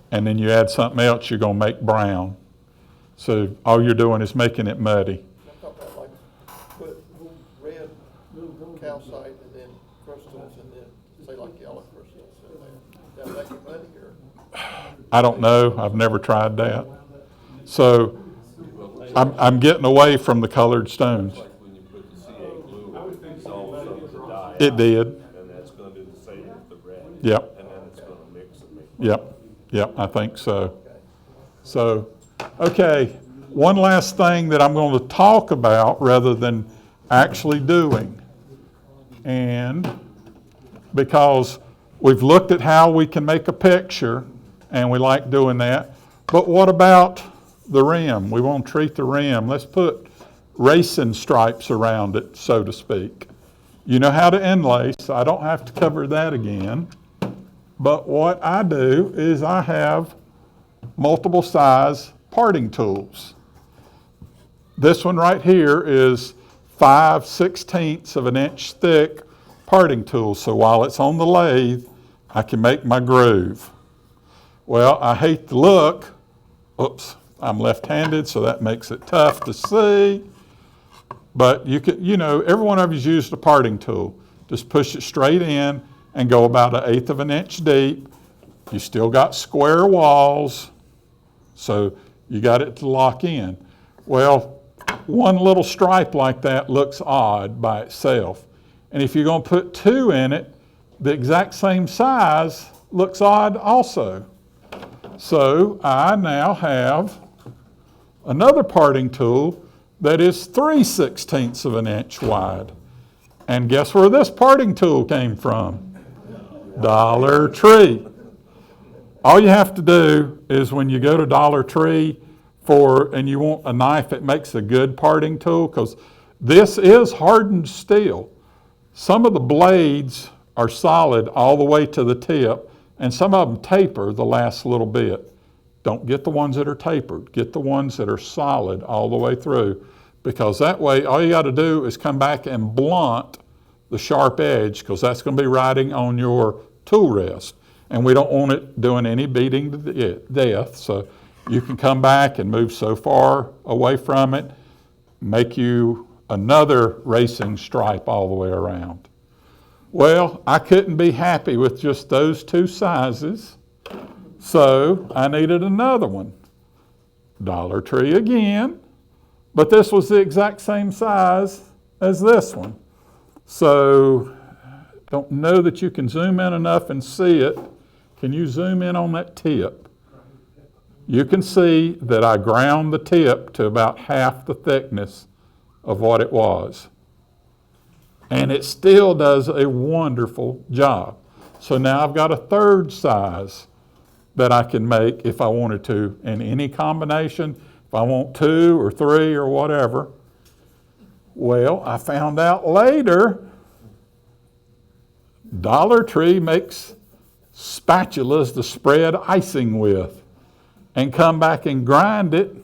And then you add something else, you're going to make brown. So all you're doing is making it muddy. I thought that like put red calcite and then crystals and then say like yellow crystals in there. That make it muddier. I don't know. I've never tried that. So I'm getting away from the colored stones. Like when you put the CA glue on, it dissolves some of the dye. It did. And that's gonna do the same with the red. Yep. And then it's gonna mix and make. Yep. Yep. I think so. So, okay. One last thing that I'm going to talk about rather than actually doing. And because we've looked at how we can make a picture, and we like doing that. But what about the rim? We want to treat the rim. Let's put racing stripes around it, so to speak. You know how to inlay, so I don't have to cover that again. But what I do is I have multiple size parting tools. This one right here is 5/16 of an inch thick parting tool. So while it's on the lathe, I can make my groove. Well, I hate the look. Oops, I'm left-handed, so that makes it tough to see. But you can, every one of you's used a parting tool. Just push it straight in and go about 1/8 of an inch deep. You still got square walls, so you got it to lock in. Well, one little stripe like that looks odd by itself. And if you're going to put two in it, the exact same size looks odd also. So I now have another parting tool that is 3/16 of an inch wide. And guess where this parting tool came from? Dollar Tree. All you have to do is when you go to Dollar Tree and you want a knife that makes a good parting tool, because this is hardened steel. Some of the blades are solid all the way to the tip, and some of them taper the last little bit. Don't get the ones that are tapered. Get the ones that are solid all the way through, because that way all you got to do is come back and blunt the sharp edge, because that's going to be riding on your tool rest. And we don't want it doing any beating to death, so you can come back and move so far away from it, make you another racing stripe all the way around. Well, I couldn't be happy with just those two sizes, so I needed another one. Dollar Tree again, but this was the exact same size as this one. So, don't know that you can zoom in enough and see it. Can you zoom in on that tip? You can see that I ground the tip to about half the thickness of what it was. And it still does a wonderful job. So now I've got a third size that I can make if I wanted to in any combination, if I want 2 or 3 or whatever. Well, I found out later Dollar Tree makes spatulas to spread icing with, and come back and grind it,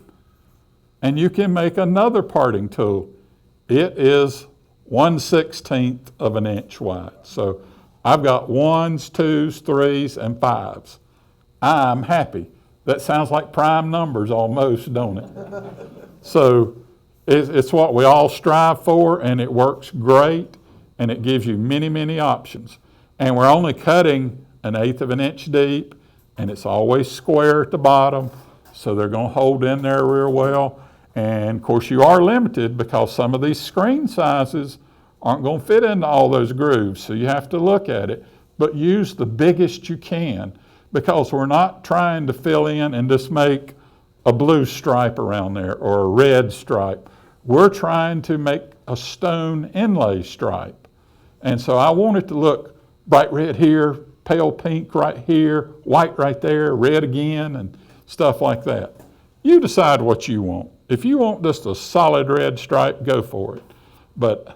and you can make another parting tool. It is 1/16 of an inch wide. So I've got 1s, 2s, 3s, and 5s. I'm happy. That sounds like prime numbers almost, don't it? So it's what we all strive for, and it works great, and it gives you many, many options. And we're only cutting 1/8 of an inch deep, and it's always square at the bottom, so they're going to hold in there real well. And of course you are limited because some of these screen sizes aren't going to fit into all those grooves, so you have to look at it. But use the biggest you can, because we're not trying to fill in and just make a blue stripe around there or a red stripe. We're trying to make a stone inlay stripe. And so I want it to look bright red here, pale pink right here, white right there, red again, and stuff like that. You decide what you want. If you want just a solid red stripe, go for it. But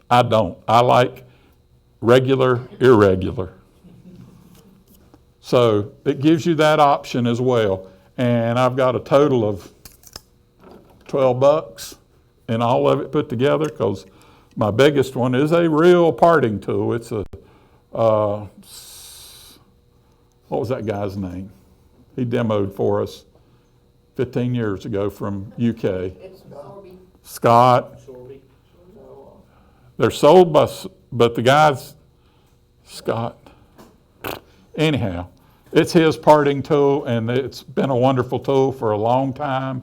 I don't. I like regular, irregular. So it gives you that option as well. And I've got a total of $12 in all of it put together, because my biggest one is a real parting tool. It's a, what was that guy's name? He demoed for us 15 years ago from UK. Scott. They're sold by, but the guy's Scott. Anyhow, it's his parting tool, and it's been a wonderful tool for a long time.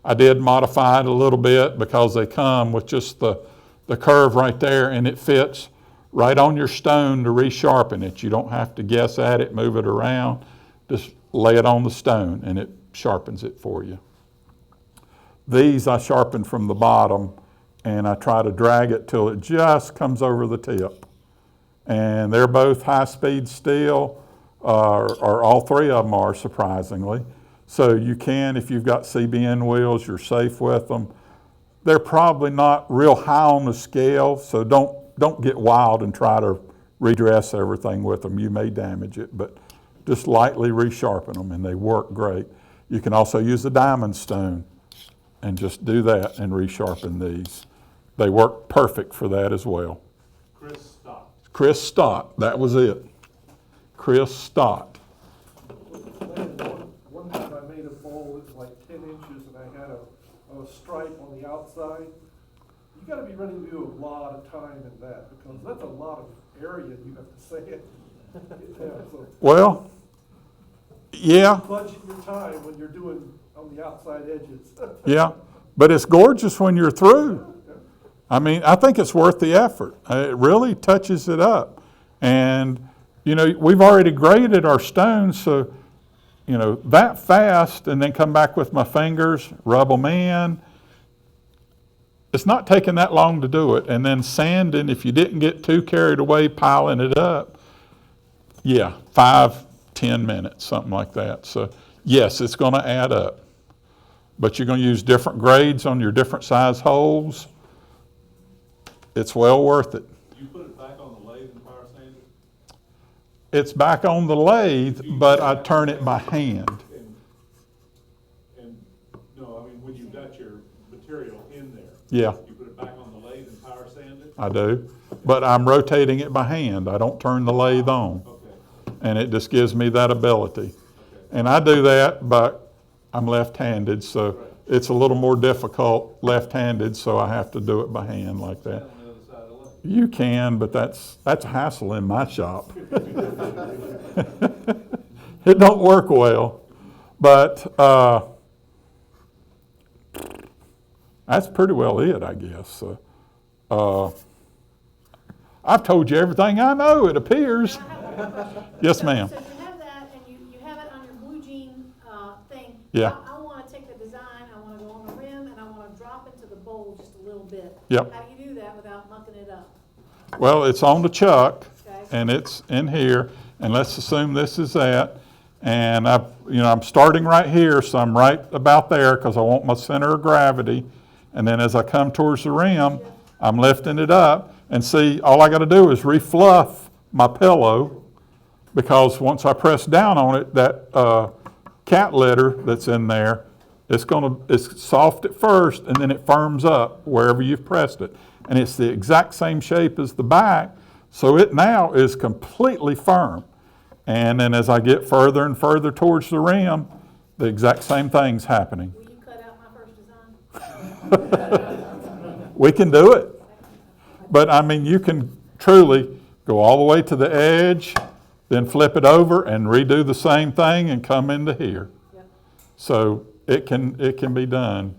I did modify it a little bit because they come with just the curve right there, and it fits right on your stone to resharpen it. You don't have to guess at it, move it around. Just lay it on the stone, and it sharpens it for you. These I sharpen from the bottom, and I try to drag it till it just comes over the tip. and they're both high-speed steel, or all three of them are, surprisingly. So you can, if you've got CBN wheels, you're safe with them. They're probably not real high on the scale, so don't get wild and try to redress everything with them. You may damage it, but just lightly resharpen them, and they work great. You can also use the diamond stone and just do that and resharpen these. They work perfect for that as well. Chris Stott. Chris Stott, that was it. Chris Stott. One time I made a bowl, it's like 10 inches, and I had a stripe on the outside. You gotta be ready to do a lot of time in that, because that's a lot of area you have to sand. Yeah, so Well, yeah, budget your time when you're doing on the outside edges. yeah, but it's gorgeous when you're through. I mean, I think it's worth the effort. It really touches it up. And, you know, we've already graded our stones, so, you know, that fast, and then come back with my fingers, rub them in. It's not taking that long to do it. And then sanding, if you didn't get too carried away piling it up, yeah, 5-10 minutes, something like that. So, yes, it's going to add up. But you're going to use different grades on your different size holes. It's well worth it. You put it back on the lathe and power sand it? It's back on the lathe, but I turn it by hand. And, no, I mean, when you've got your material in there. Yeah, You put it back on the lathe and power sand it? I do. But I'm rotating it by hand. I don't turn the lathe on. Okay, And it just gives me that ability. okay. And I do that, but I'm left-handed, so it's a little more difficult left-handed, so I have to do it by hand like that. On the other side of the lathe. You can, but that's a hassle in my shop. It don't work well. But that's pretty well it, I guess. I've told you everything I know, it appears. Yes, ma'am. So you have that, and you have it on your blue jean thing. Yeah. I want to take the design, I want to go on the rim, and I want to drop into the bowl just a little bit. Yep. How do you do that without mucking it up? Well, it's on the chuck, Okay. and it's in here, and let's assume this is that. And I'm starting right here, so I'm right about there because I want my center of gravity. And then as I come towards the rim, I'm lifting it up. And see, all I got to do is refluff my pillow, because once I press down on it, that cat litter that's in there, it's soft at first, and then it firms up wherever you've pressed it. And it's the exact same shape as the back, so it now is completely firm. And then as I get further and further towards the rim, the exact same thing's happening. Will you cut out my first design? We can do it. But I mean, you can truly go all the way to the edge, then flip it over and redo the same thing and come into here. Yep. So it can be done.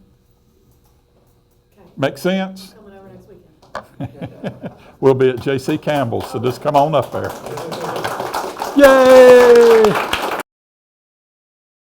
Okay. Make sense? Coming over next weekend. We'll be at J.C. Campbell's, so just come on up there. Yay!